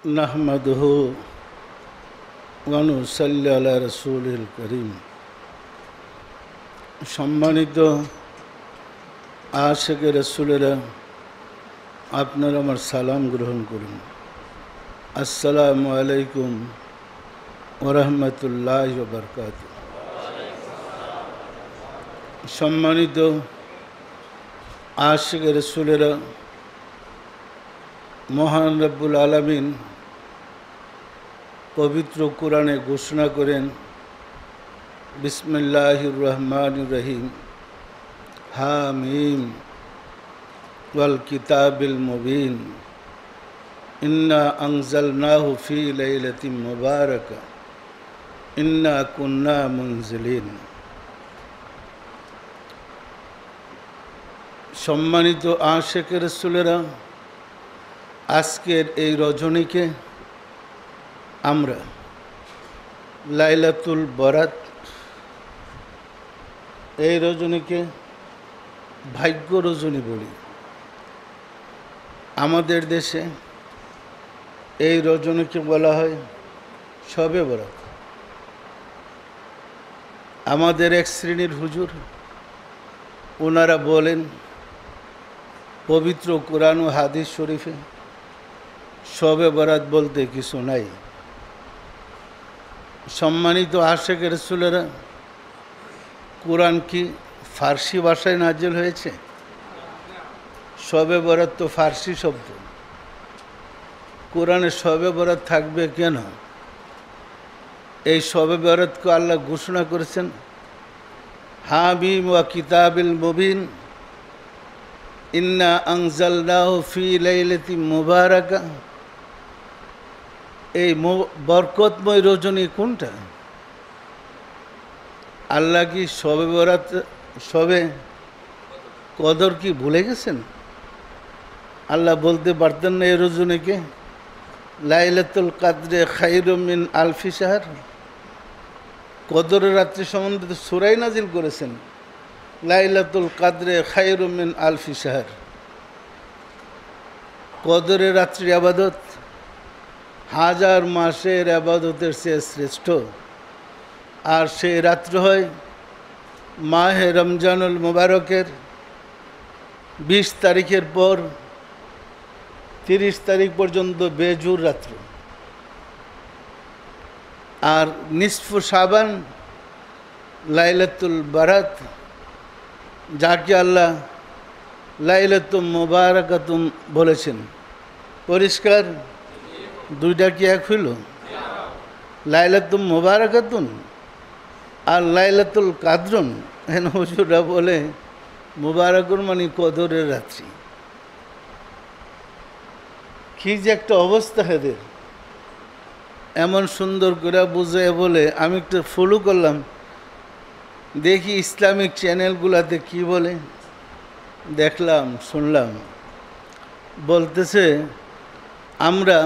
नहमदुहु व नुसल्ली अला रसूलिल करीम। सम्मानित आशिक रसूलेरा आपनारा आमार सालाम ग्रहण करुन। अस्सलामु आलैकुम व रहमतुल्लाहि व बाराकातुहु। सम्मानित आशिक रसूलेरा महान रब्बुल आलमीन पवित्र कुराने घोषणा करें बिस्मिल्लाहिर रहमानिर रहीम हामीम वल किताबिल मुबीन इन्ना अंज़लनाहु फी लैलतिन मुबारका इन्ना कुन्ना मुनज़िलीन। सम्मानित आशिक रसूलेरा आजकेर এই রজনীকে আমরা লাইলাতুল বরাত, এই রজনীকে ভাগ্য রজনী বলি। আমাদের দেশে এই রজনীকে বলা হয় শবে বরাত। আমাদের এক শ্রেণীর হুজুর ওনারা বলেন পবিত্র কোরআন ও হাদিস শরীফে শবে বরাত বলতে কিছু নাই। সম্মানিত আশিক রাসূলেরা, কোরআন কি ফার্সি ভাষায় নাজিল হয়েছে? শবে বরাত তো ফার্সি শব্দ। কোরআনে শবে বরাত থাকবে কেন? এই শবে বরাতকে আল্লাহ ঘোষণা করেছেন হামিম ওয়া কিতাবিল মুবিন ইন্না আনজালনাহু ফি লাইলাতিন মুবারাকা। এই বরকতময় রজনী কোনটা? আল্লাহ কি শবে বরাত, শবে কদর কি ভুলে গেছেন? আল্লাহ বলতে পারতেন না এই রজনীকে লাইলাতুল কাদরে খায়রুম মিন আলফি শাহর? কদরের রাত্রি সম্বন্ধে তো সূরা নাজিল করেছেন লাইলাতুল কাদরে খায়রুম মিন আলফি শাহর। কদরের রাত্রির ইবাদত হাজার মাসের আবাদতের চেয়ে শ্রেষ্ঠ। আর সেই রাত্র হয় মাহে রমজানুল মুবারকের 20 তারিখের পর 30 তারিখ পর্যন্ত বেজুর রাত্র। আর নিসফু শাবান লাইলাতুল বারাত, যাকে আল্লাহ লাইলাতুল মুবারাকাতুন বলেছেন। পরিষ্কার? দুইটা কি এক হইল? লাইলাতুল মুবারাকাতুন আর লাইলাতুল কাদরুন। হেন হুজুররা বলে মুবারাকুন মানে কদরের রাত্রি। কি যে একটা অবস্থা এদের, এমন সুন্দর করে বুঝে বলে। আমি একটু ফলো করলাম, দেখি ইসলামিক চ্যানেলগুলোতে কি বলে। দেখলাম, শুনলাম, বলতেছে আমরা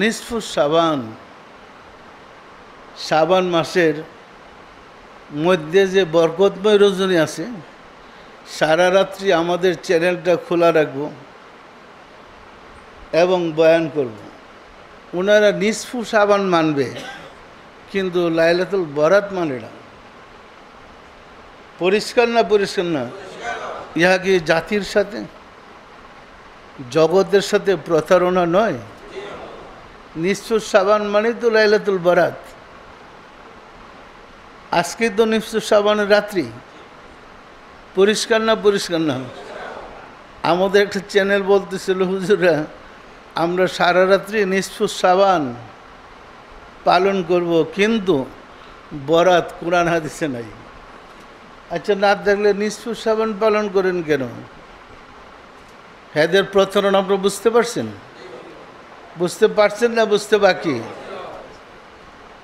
নিসফু শাবান, শাবান মাসের মধ্যে যে বরকতময় রজনী আছে, সারা রাত্রি আমাদের চ্যানেলটা খোলা রাখব এবং বয়ান করব। ওনারা নিসফু শাবান মানবে কিন্তু লাইলাতুল বরাত মানে না। পরিষ্কার না? পরিষ্কার না? ইহা কি জাতির সাথে, জগতের সাথে প্রতারণা নয়? নিসফু শাবান মানে তো লাইলাতুল বরাত। আজকে তো নিসফু শাবানের রাত্রি। পরিষ্কার না? পরিষ্কার না? আমাদের একটা চ্যানেল বলতেছিল হুজুরা আমরা সারা রাত্রি নিসফু শাবান পালন করব, কিন্তু বরাত কোরআন হাদিসে নাই। আচ্ছা, না দেখলে নিসফু শাবান পালন করেন কেন? এদের প্রতারণা আপনারা বুঝতে পারছেন? বুঝতে পারছেন না বুঝতে বাকি?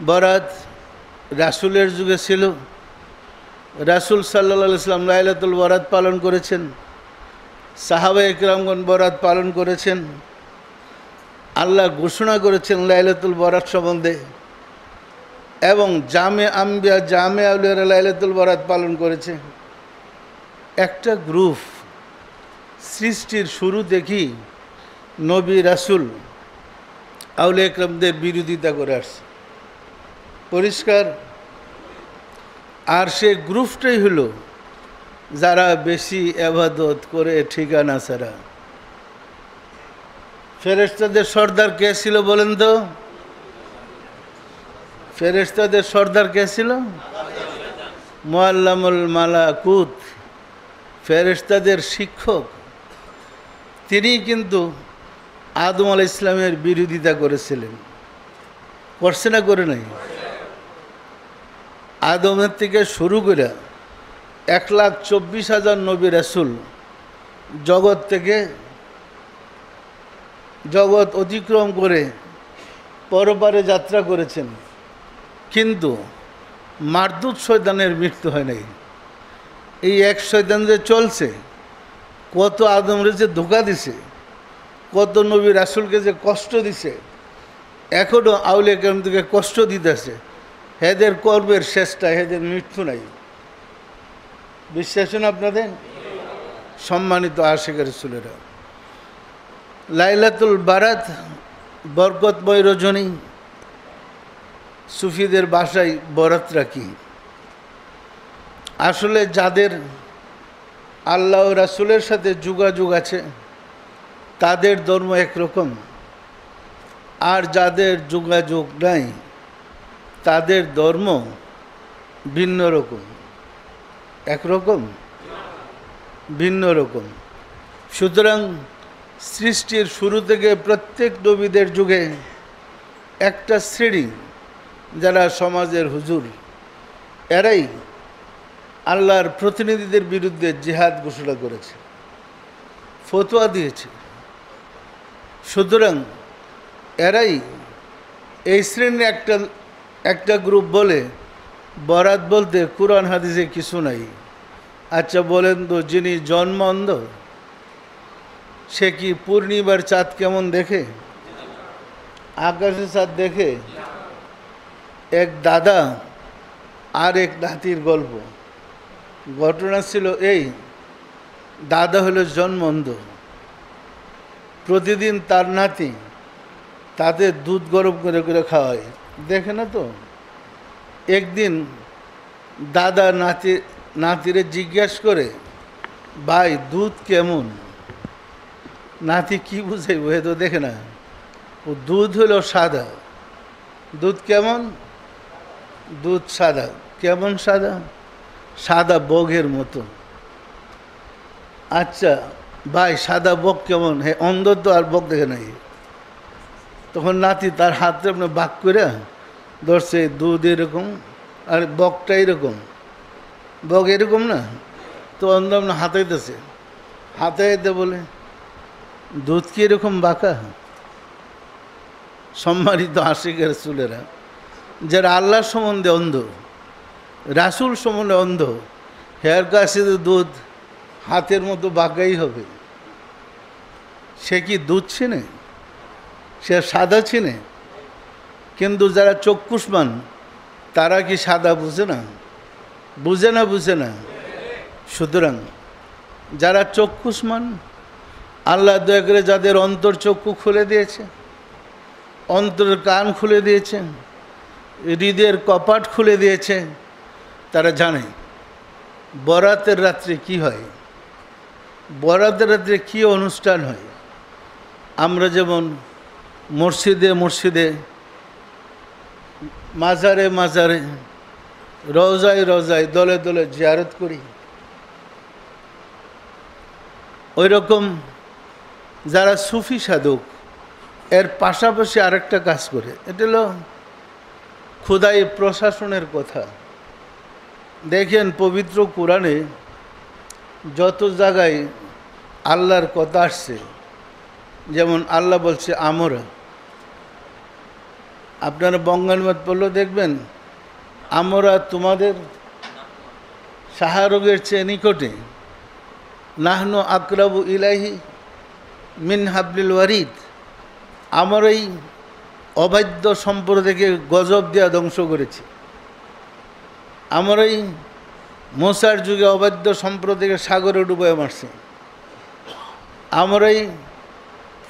বরাত রাসূলের যুগে ছিল। রাসূল সাল্লাল্লাহু আলাইহি ওয়াসাল্লাম লাইলাতুল বরাত পালন করেছেন। সাহাবায়ে কেরামগণ বরাত পালন করেছেন। আল্লাহ ঘোষণা করেছেন লাইলাতুল বরাত সম্বন্ধে, এবং জামে আম্বিয়া, জামে আউলিয়ারা লাইলাতুল বরাত পালন করেছে। একটা গ্রুপ সৃষ্টির শুরু দেখি নবী রাসূল আউলিয়া একরামদের বিরোধিতা করে আসছে, পরিষ্কার। আর সে গ্রুপটাই হলো যারা বেশি ইবাদত করে ঠিকানা ছাড়া। ফেরেশতাদের সর্দার কে ছিল বলেন তো? ফেরেশতাদের সর্দার কে ছিল? মুআল্লামুল মালাকুত, ফেরেশতাদের শিক্ষক। তিনি কিন্তু আদম আলাইহিস ইসলামের বিরোধিতা করেছিলেন, করছে না করে নাই? আদমের থেকে শুরু করে 1,24,000 নবী রাসূল জগৎ অতিক্রম করে পরপারে যাত্রা করেছেন, কিন্তু মারদুদ শয়তানের মৃত্যু হয় নাই। এই এক শয়তান যে চলছে, কত আদমরে যে ধোঁকা দিছে, কত নবী রাসূলকে যে কষ্ট দিছে, এখনও আউলিয়া কেরাম থেকে কষ্ট দিতেছে। হেদের কর্মের শেষটা, হেদের মৃত্যু নাই। বিশ্বাস না আপনাদের? সম্মানিত আশিক রাসূলেরা, লাইলাতুল বারাত বরকতময় রজনী, সুফিদের ভাষায় বরাতরা কি? আসলে যাদের আল্লাহ ও রাসূলের সাথে যোগাযোগ আছে তাদের ধর্ম একরকম, আর যাদের যোগাযোগ নাই তাদের ধর্ম ভিন্ন রকম। একরকম? ভিন্ন রকম। সুতরাং সৃষ্টির শুরু থেকে প্রত্যেক নবীদের যুগে একটা শ্রেণী যারা সমাজের হুজুর, এরাই আল্লাহর প্রতিনিধিদের বিরুদ্ধে জিহাদ ঘোষণা করেছে, ফতোয়া দিয়েছে। সুতরাং এরাই এই শ্রেণীর একটা গ্রুপ বলে বরাত বলতে কুরআন হাদিসে কিছু নাই। আচ্ছা বলেন তো, যিনি জন্ম অন্ধ সে কি পূর্ণিমার চাঁদ কেমন দেখে? আকাশে চাঁদ দেখে? এক দাদা আর এক নাতির গল্প। ঘটনা ছিল এই, দাদা হলো জন্ম অন্ধ, প্রতিদিন তার নাতি তাদের দুধ গরম করে করে খাওয়ায়, দেখে না তো। একদিন দাদা নাতিরে জিজ্ঞেস করে, ভাই দুধ কেমন? নাতি কি বুঝাইব, এ তো দেখে না। ও দুধ হলো সাদা। দুধ কেমন? দুধ সাদা। কেমন সাদা? সাদা বগের মতো। আচ্ছা ভাই সাদা বগ কেমন? হ্যাঁ, অন্ধ তো আর বগ দেখে নাই। তখন নাতি তার হাতে আপনার বাক করে ধরছে, দুধ এরকম আর বগটা এরকম। বগ এরকম না তো, অন্ধ আপনার হাতাইতেছে, হাতাইতে বলে দুধ কি এরকম বাঁকা? সম্মানিত আশিক রাসূলেরা, যারা আল্লাহ সম্বন্ধে অন্ধ, রাসূল সম্বন্ধে অন্ধ, হেয়ার কাছে দুধ হাতের মতো বাঁকাই হবে। সে কি দুধ চিনে? সে সাদা চিনে? কিন্তু যারা চক্ষুষ্মান তারা কি সাদা বুঝে না? বুঝে না? বুঝে না? সুতরাং যারা চক্ষুষ্মান, আল্লাহ দয়া করে যাদের অন্তর চক্ষু খুলে দিয়েছে, অন্তরের কান খুলে দিয়েছে, হৃদয়ের কপাট খুলে দিয়েছে, তারা জানে বরাতের রাত্রে কি হয়, বরাতের রাত্রে কী অনুষ্ঠান হয়। আমরা যেমন মসজিদে মসজিদে, মাজারে মাজারে, রওজায় রওজায় দলে দলে জিয়ারত করি, ওই রকম যারা সুফি সাধক এর পাশাপাশি আরেকটা কাজ করে, এটা হলো খোদাই প্রশাসনের কথা। দেখেন পবিত্র কোরআনে যত জায়গায় আল্লাহর কথা আসছে, যেমন আল্লাহ বলছে আমরা, আপনারা বঙ্গানুবাদ পড়লেও দেখবেন, আমরা তোমাদের শাহরগের চেয়ে নিকটে, নাহনু আকরাবু ইলাইহি মিন হাবলিল ওয়ারিদ, আমার এই অবাধ্য সম্প্রদায়কে গজব দেওয়া ধ্বংস করেছি। আমার এই মোসার যুগে অবাধ্য সম্প্রদায়কে সাগরে ডুবাইয়া মারছে। আমার এই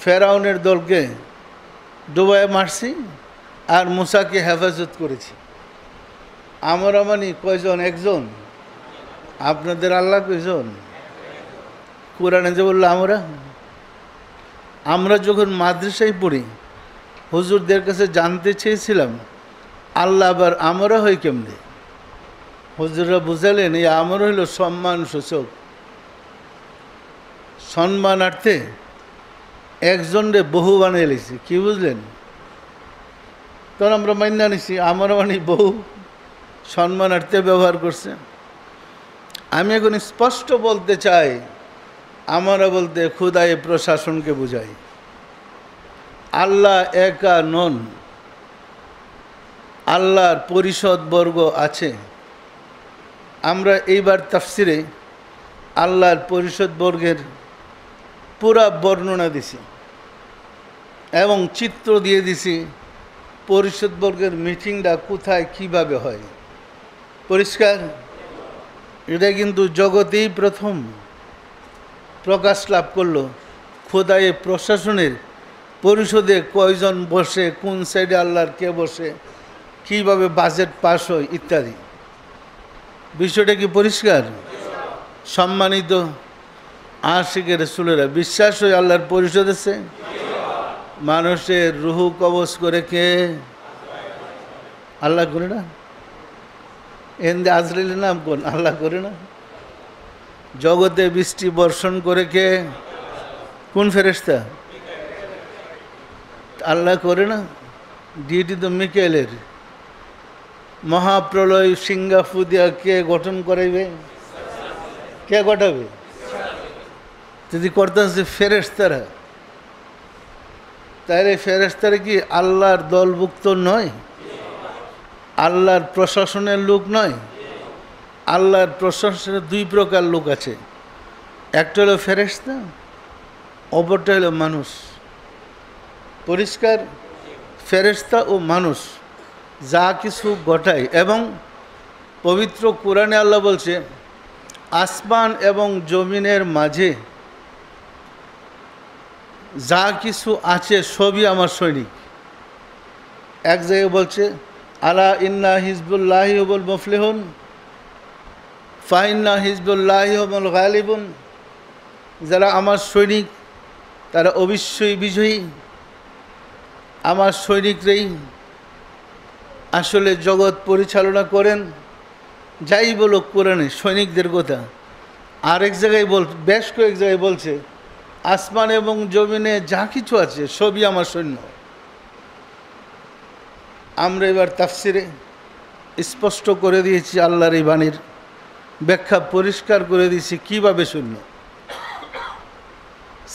ফেরাউনের দলকে ডুবায় মারছি আর মুসাকে হেফাজত করেছি। আমরা মানি কয়জন? একজন। আপনাদের আল্লাহ কয়জন? কোরআনে যে বললো আমরা যখন মাদ্রাসায় পড়ি হুজুরদের কাছে জানতে চেয়েছিলাম আল্লাহ আবার আমরা হই কেমনে। হুজুররা বুঝালেন এই আমরা হইল সম্মান সূচক, সম্মানার্থে একজনরে বহু বানিয়ে লিখছি। কি বুঝলেন? তখন আমরা মান্যা নিছি আমরা মানে বহু সম্মানার্থে ব্যবহার করছে। আমি এখন স্পষ্ট বলতে চাই আমরা বলতে খুদায়ে প্রশাসনকে বুঝাই। আল্লাহ একা নন, আল্লাহর পরিষদ বর্গ আছে। আমরা এইবার তাফসিরে আল্লাহর পরিষদ বর্গের পুরা বর্ণনা দিছি এবং চিত্র দিয়ে দিছি পরিষদ বর্গের মিটিংটা কোথায় কিভাবে হয়। পরিষ্কার? এটা কিন্তু জগতেই প্রথম প্রকাশ লাভ করলো খোদায়ে প্রশাসনের পরিষদে কয়জন বসে, কোন সাইডে আল্লাহর কে বসে, কিভাবে বাজেট পাস হয় ইত্যাদি। বিষয়টা কি পরিষ্কার? সম্মানিত আশিকের রাসূলেরা, বিশ্বাস হয় আল্লাহর পরিষদ আছে। মানুষের রুহু কবজ করে কে? আল্লাহ করে না? এন্দে আজরাইলের নাম কোন? আল্লাহ করে না? জগতে বৃষ্টি বর্ষণ করে কে? কোন ফেরেশতা? আল্লাহ করে না? ডিউটি তো মিকাইলের। মহাপ্রলয় সিঙ্গাফু দিয়া কে গঠন করাইবে? কে ঘটাবে? যদি করতেছে ফেরেশতারা, তাহলে ফেরেশতারা কি আল্লাহর দলভুক্ত নয়? আল্লাহর প্রশাসনের লোক নয়? আল্লাহর প্রশাসনের দুই প্রকার লোক আছে, একটা হলো ফেরেশতা, অপরটা হলো মানুষ। পরিষ্কার? ফেরেশতা ও মানুষ যা কিছু ঘটায়, এবং পবিত্র কোরআনে আল্লাহ বলছে আসমান এবং জমিনের মাঝে যা কিছু আছে সবই আমার সৈনিক। এক জায়গায় বলছে আলা ইন্না হিজবুল্লাহি হুমুল মুফলিহুন ফাইন্না হিজবুল্লাহি হুমুল গালিবুন। যারা আমার সৈনিক তারা অবশ্যই বিজয়ী। আমার সৈনিকরাই আসলে জগৎ পরিচালনা করেন। যাই বলো কোরআনে সৈনিকদের কথা। আরেক জায়গায় বেশ কয়েক জায়গায় বলছে আসমান এবং জমিনে যা কিছু আছে সবই আমার সৈন্য। আমরা এবার তাফসিরে স্পষ্ট করে দিয়েছি আল্লাহর এই বাণীর ব্যাখ্যা পরিষ্কার করে দিয়েছি কিভাবে সৈন্য।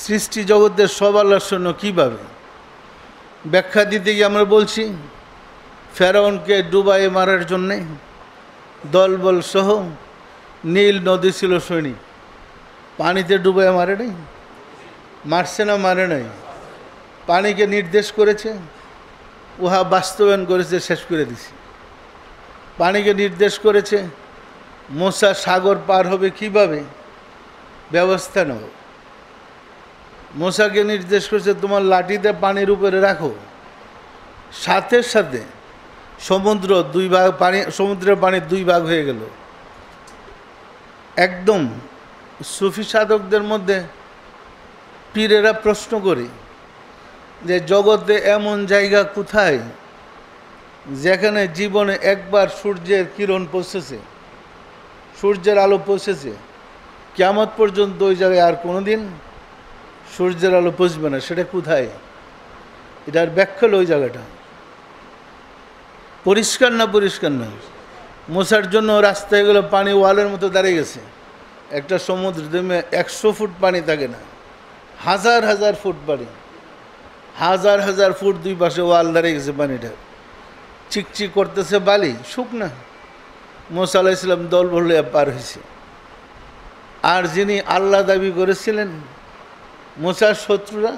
সৃষ্টি জগতের সব আল্লাহর সৈন্য কিভাবে ব্যাখ্যা দিতে গিয়ে আমরা বলছি ফেরাউনকে ডুবাই মারার জন্যে দলবল সহ নীল নদী ছিল সৈনিক। পানিতে ডুবাই মারে নাই? মারছে না মারে নাই? পানিকে নির্দেশ করেছে, উহা বাস্তবায়ন করেছে, শেষ করে দিছে। পানিকে নির্দেশ করেছে মুসা সাগর পার হবে কিভাবে, ব্যবস্থা নাও। মুসাকে নির্দেশ করেছে তোমার লাঠিতে পানির উপরে রাখো। সাথে সাথে সমুদ্রের পানি দুই ভাগ হয়ে গেল। একদম সুফি সাধকদের মধ্যে পীরেরা প্রশ্ন করে যে জগতে এমন জায়গা কোথায় যেখানে জীবনে একবার সূর্যের কিরণ পৌঁছেছে, সূর্যের আলো পৌঁছেছে, কিয়ামত পর্যন্ত ওই জায়গায় আর কোনোদিন সূর্যের আলো পৌঁছবে না, সেটা কোথায়? এটার ব্যাখ্যা হলো ওই জায়গাটা। পরিষ্কার না? পরিষ্কার না? মুসার জন্য রাস্তায় গেলে পানি ওয়ালের মতো দাঁড়িয়ে গেছে। একটা সমুদ্র 100 ফুট পানি থাকে না, হাজার হাজার ফুট পানি, হাজার হাজার ফুট দুই পাশে ওয়াল দাঁড়িয়ে গেছে। পানিটা চিকচিক করতেছে, বালি শুকনা। মুসা আলাইহিস সালাম দল বললে পার হয়েছে। আর যিনি আল্লাহ দাবি করেছিলেন মুসার শত্রুরা,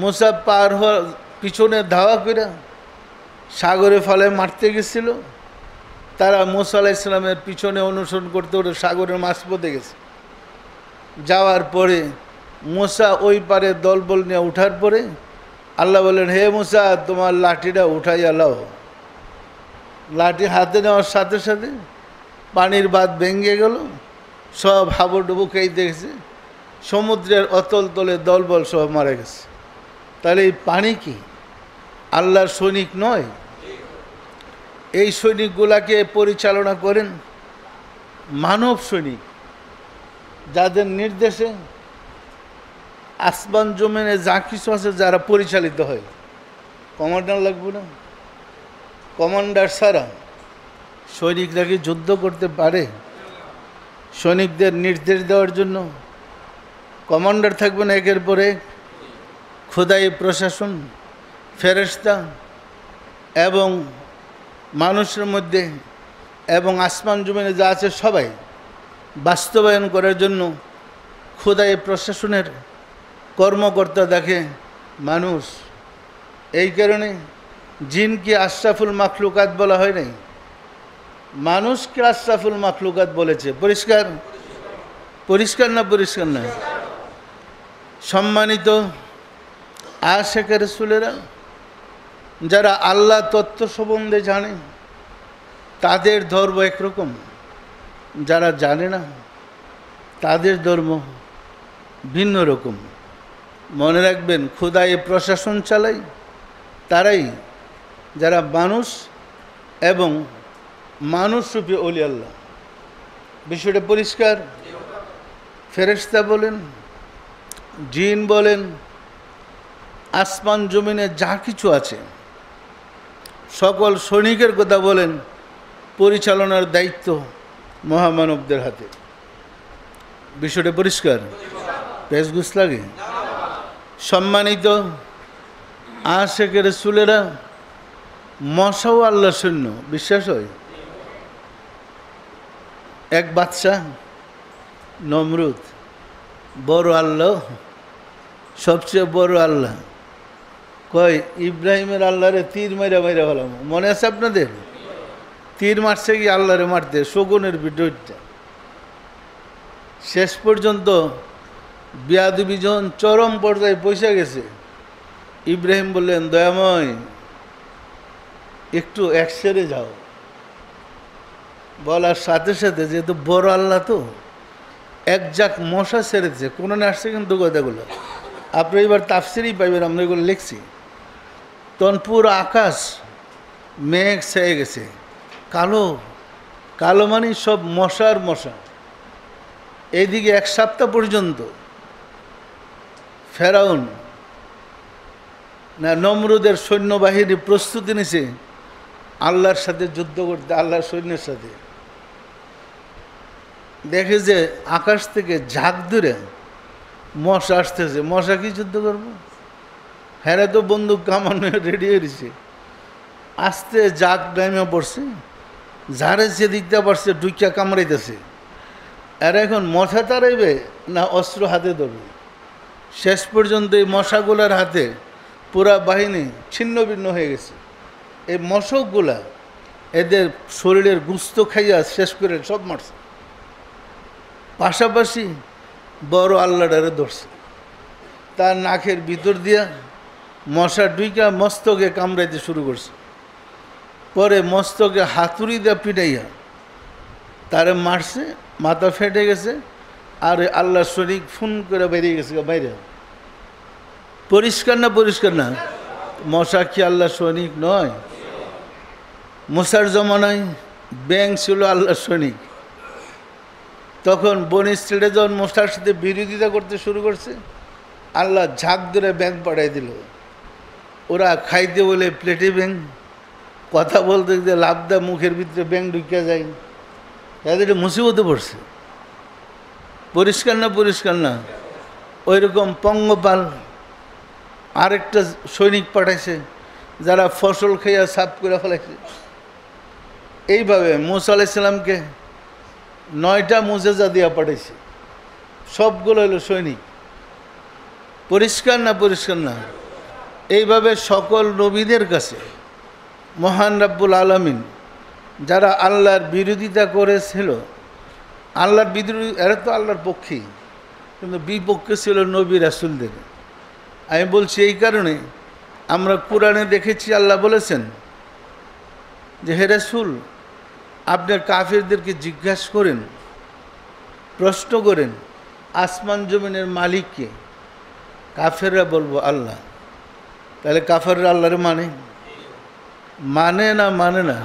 মুসা পার হওয়ার পিছনে ধাওয়া করে সাগরে ফলে মারতে গেছিল, তারা মুসা আলাইহিস সালামের পিছনে অনুসরণ করতে ওটা সাগরের মাঝপথে গেছে। যাওয়ার পরে মুসা ওই পারে দলবল নিয়ে ওঠার পরে আল্লাহ বলেন, হে মুসা, তোমার লাঠিটা উঠাইয়া লাও। লাঠি হাতে নেওয়ার সাথে সাথে পানির বাঁধ ভেঙে গেল, সব হাবুডুবু খেয়ে দেখেছে, সমুদ্রের অতল তলে দলবল সব মারা গেছে। তাহলে এই পানি কি আল্লাহর সৈনিক নয়? এই সৈনিকগুলাকে পরিচালনা করেন মানব সৈনিক, যাদের নির্দেশে আসমান জমিনে যা কিছু আছে যারা পরিচালিত হয়। কমান্ডার লাগবে না? কমান্ডার ছাড়া সৈনিকরা কি যুদ্ধ করতে পারে? সৈনিকদের নির্দেশ দেওয়ার জন্য কমান্ডার থাকবে না একের পর এক। খোদাই প্রশাসন, ফেরেশতা এবং মানুষের মধ্যে এবং আসমান জমিনে যা আছে সবাই বাস্তবায়ন করার জন্য খোদাই প্রশাসনের কর্মকর্তা দেখে মানুষ। এই কারণে জিনকে আশরাফুল মাখলুকাত বলা হয় নাই, মানুষকে আশরাফুল মাখলুকাত বলেছে। পরিষ্কার? পরিষ্কার না? পরিষ্কার না? সম্মানিত আশিক রাসূলেরা, যারা আল্লাহ তত্ত্ব সম্বন্ধে জানে তাদের ধর্ম একরকম, যারা জানে না তাদের ধর্ম ভিন্ন রকম। মনে রাখবেন, খোদাই প্রশাসন চালায় তারাই যারা মানুষ এবং মানুষরূপী ওলি আল্লাহ। বিষয়টা পরিষ্কার? ফেরেশতা বলেন, জিন বলেন, আসমান জমিনে যা কিছু আছে সকল সৈনিকের কথা বলেন, পরিচালনার দায়িত্ব মহামানবদের হাতে। বিষয়টা পরিষ্কার? পেশগুস লাগে? সম্মানিত আশিক রাসূলেরা, মশাও আল্লাহর সৈন্য, বিশ্বাস হয়? এক বাদশাহ নমরুদ, বড় আল্লাহ, সবচেয়ে বড় আল্লাহ, কয় ইব্রাহিমের আল্লাহরে তীর মাইরা মাইরা হলাম। মনে আছে আপনাদের? তীর মারছে কি আল্লাহরে মারতে, শকুনের ভিডিওটা। শেষ পর্যন্ত বিয়াদবি যখন চরম পর্যায়ে পৌঁছে গেছে, ইব্রাহিম বললেন, দয়াময় একটু এক সেরে যাও। বলার সাথে সাথে, যেহেতু বড় আল্লাহ তো, এক জাক মশা ছেড়েছে। কোরআনে আসছে কিন্তু কথাগুলো, আপনি এবার তাফসিরই পাইবেন, আমরা এগুলো লিখছি। তখন পুরো আকাশ মেঘ ছেয়ে গেছে, কালো কালো, মানে সব মশার মশা। এইদিকে এক সপ্তাহ পর্যন্ত ফেরাউন না নমরুদের সৈন্যবাহিনী প্রস্তুতি নিছে আল্লাহর সাথে যুদ্ধ করতে, আল্লাহর সৈন্যের সাথে। দেখে যে আকাশ থেকে ঝাঁক ধরে মশা আসতেছে, মশা কি যুদ্ধ করবো? হ্যাঁ, তো বন্দুক কামান রেডি হয়েছে। আস্তে ঝাঁক নামে পড়ছে, ঝাড়ে সে দিকতে পারছে, ডুইকা কামড়াইতেছে। আর এখন মশা তাড়াইবে না অস্ত্র হাতে ধরবে? শেষ পর্যন্ত এই মশাগুলার হাতে পুরা বাহিনী ছিন্ন ভিন্ন হয়ে গেছে। এই মশকগুলা এদের শরীরের গুস্ত খাইয়া শেষ করে সব মারছে। পাশাপাশি বড় আল্লাহটারে ধরছে, তার নাকের ভিতর দিয়া মশা ডুইকা মস্তকে কামড়াইতে শুরু করছে। পরে মস্তকে হাতুড়ি দিয়া পিটাইয়া তারে মারছে, মাথা ফেটে গেছে। আর আল্লাহ শরীক ফোন করে বেরিয়ে গেছে বাইরে। পরিষ্কার না? পরিষ্কার না? মশা কি আল্লাহ সৈনিক নয়? মুসার জমানায় ব্যাং ছিল আল্লাহ সৈনিক। তখন বনি ইসরাইল যখন মশার সাথে বিরোধিতা করতে শুরু করছে, আল্লাহ ঝাঁক ধরে ব্যাং পাঠাই দিল। ওরা খাইতে বলে প্লেটে ব্যাং, কথা বলতে লাভ দা মুখের ভিতরে ব্যাং ঢুকিয়া যায়। এদের মুসিবতে পড়ছে। পরিষ্কার না? পরিষ্কার না? ওই রকম পঙ্গপাল আরেকটা সৈনিক পাঠাইছে, যারা ফসল খাইয়া সাফ করে ফেলাইছে। এইভাবে মুসা আলাইহিস সালামকে 9টা মুজেজা দিয়া পাঠাইছে, সবগুলো হলো সৈনিক। পরিষ্কার না? পরিষ্কার না? এইভাবে সকল নবীদের কাছে মহান রাব্বুল আলামিন যারা আল্লাহর বিরোধিতা করেছিল, আল্লাহর বিরোধী, এরা তো আল্লাহর পক্ষেই, কিন্তু বিপক্ষে ছিল নবী রাসূলদের। আমি বলছি এই কারণে আমরা কোরআনে দেখেছি আল্লাহ বলেছেন যে হে রাসূল, আপনার কাফেরদেরকে জিজ্ঞাসা করেন, প্রশ্ন করেন আসমান জমিনের মালিককে। কাফেররা বলবো আল্লাহ। তাহলে কাফেররা আল্লাহরে মানে না মানে না?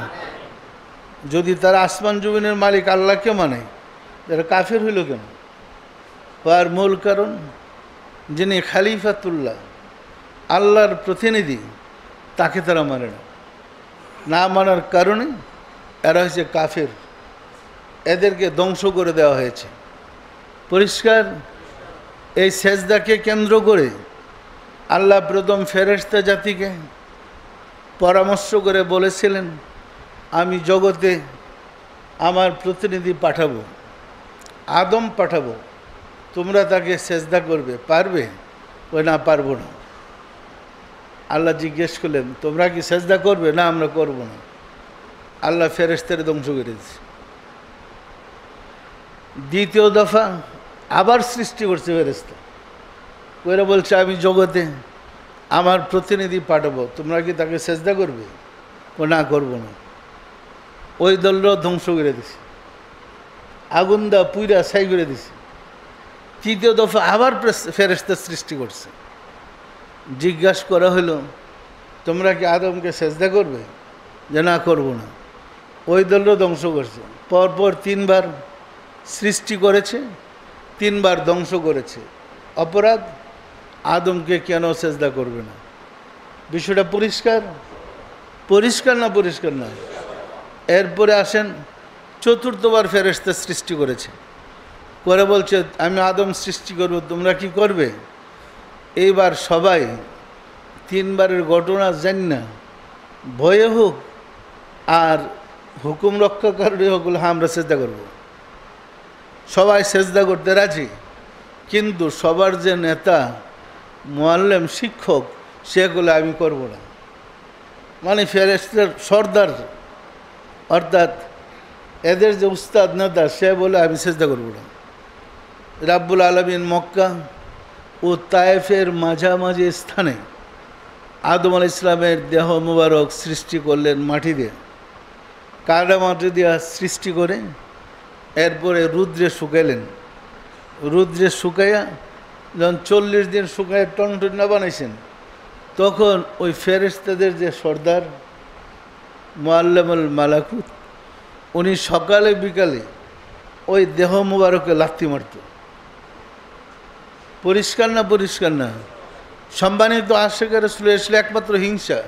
যদি তারা আসমান জমিনের মালিক আল্লাহকে মানে, তারা কাফের হইল কেন? তার মূল কারণ, যিনি খালিফাতুল্লাহ, আল্লাহর প্রতিনিধি, তাকে তারা মানে না। না মানার কারণে এরা হয়েছে কাফের, এদেরকে ধ্বংস করে দেওয়া হয়েছে। পরিষ্কার। এই সেজদাকে কেন্দ্র করে আল্লাহ প্রথম ফেরেশতা জাতিকে পরামর্শ করে বলেছিলেন, আমি জগতে আমার প্রতিনিধি পাঠাবো, আদম পাঠাবো, তোমরা তাকে সেজদা করবে, পারবে? ওই না, পারবো না। আল্লাহ জিজ্ঞেস করলেন, তোমরা কি সেজদা করবে? না, আমরা করব না। আল্লাহ ফেরেশতাদের ধ্বংস করে দিয়েছে। দ্বিতীয় দফা আবার সৃষ্টি করছে ফেরেশতা, ওরা বলছে আমি জগতে আমার প্রতিনিধি পাঠাবো, তোমরা কি তাকে সেজদা করবে? ও না, করবো না। ওই দলরাও ধ্বংস করে দিছে, আগুন দা পুইরা ছাই করে দিছে। তৃতীয় দফা আবার ফেরেশতা সৃষ্টি করছে। জিজ্ঞাসা করা হলো, তোমরা কি আদমকে সেজদা করবে? যে না, করবো না। ওই দলরাও ধ্বংস করছে। পরপর তিনবার সৃষ্টি করেছে, তিনবার ধ্বংস করেছে। অপরাধ, আদমকে কেন সেজদা করবে না? বিষয়টা পরিষ্কার? পরিষ্কার না পরিষ্কার না? এরপরে আসেন, চতুর্থবার ফেরেশতা সৃষ্টি করেছে, করে বলছে আমি আদম সৃষ্টি করব, তোমরা কি করবে? এইবার সবাই তিনবারের ঘটনা জানি না, ভয়ে হোক আর হুকুম রক্ষাকারী হোক, হ্যাঁ আমরা সেজদা করব। সবাই সেজদা করতে রাজি, কিন্তু সবার যে নেতা, মুআল্লিম, শিক্ষক, সেগুলো আমি করব না। মানে ফেরেশতার সর্দার, অর্থাৎ এদের যে উস্তাদ নেতা, সে বলে আমি সেজদা করব না। রাব্বুল আলামিন মক্কা ও তায়েফের মাঝামাঝি স্থানে আদম আলাইহিস সালামের দেহ মুবারক সৃষ্টি করলেন মাটি দিয়ে, কাদা মাটি দিয়ে সৃষ্টি করে এরপরে রুদ্রে শুকাইলেন। রুদ্রে শুকাইয়া যখন 40 দিন শুকাইয়া টনটনা বানাইছেন, তখন ওই ফেরেশতাদের যে সর্দার মুআল্লিমুল মালাকুত, উনি সকালে বিকালে ওই দেহ মুবারকে লাথি মারত। পরিষ্কার না পরিষ্কার না? সম্মানিত আশিক রাসূল ছিল একমাত্র হিংসা,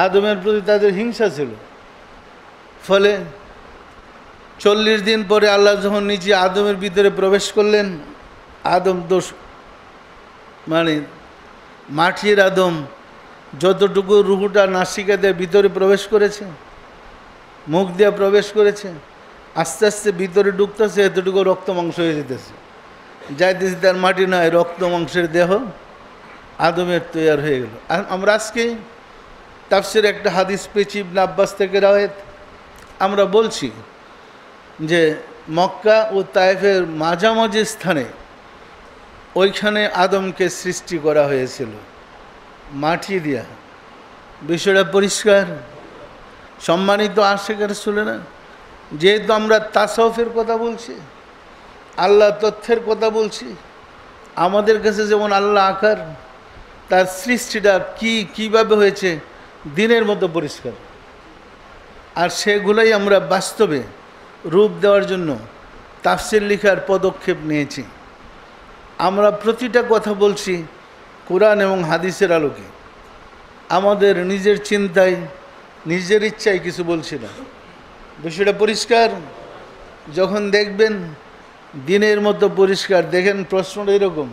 আদমের প্রতি তাদের হিংসা ছিল। ফলে 40 দিন পরে আল্লাহ যখন নিজে আদমের ভিতরে প্রবেশ করলেন, আদম দোষ মানে মাটির আদম যতটুকু রুহুটা নাসিকা দিয়ে ভিতরে প্রবেশ করেছে, মুখ দিয়ে প্রবেশ করেছে, আস্তে আস্তে ভিতরে ঢুকতেছে, এতটুকু রক্ত মাংস হয়ে যেতেছে, যাইতেছে তার মাটি নয়, রক্ত মাংসের দেহ আদমের তৈয়ার হয়ে গেল। আমরা আজকে তাফসিরে একটা হাদিস পেয়েছি ইবনে আব্বাস থেকে রাওয়ায়াত, আমরা বলছি যে মক্কা ও তায়েফের মাঝামাঝি স্থানে ওইখানে আদমকে সৃষ্টি করা হয়েছিল মাটি দিয়া। বিষয়টা পরিষ্কার? সম্মানিত আশিক রাসূল, না যেহেতু আমরা তাসাউফের কথা বলছি, আল্লাহ তথ্যের কথা বলছি, আমাদের কাছে যেমন আল্লাহ আকার, তার সৃষ্টিটা কিভাবে হয়েছে দিনের মতো পরিষ্কার। আর সেগুলোই আমরা বাস্তবে রূপ দেওয়ার জন্য তাফসীর লেখার পদক্ষেপ নিয়েছি। আমরা প্রতিটা কথা বলছি কোরআন এবং হাদিসের আলোকে, আমাদের নিজের চিন্তায়, নিজের ইচ্ছায় কিছু বলছি না। বিষয়টা পরিষ্কার? যখন দেখবেন দিনের মতো পরিষ্কার, দেখেন প্রশ্নটা এরকম,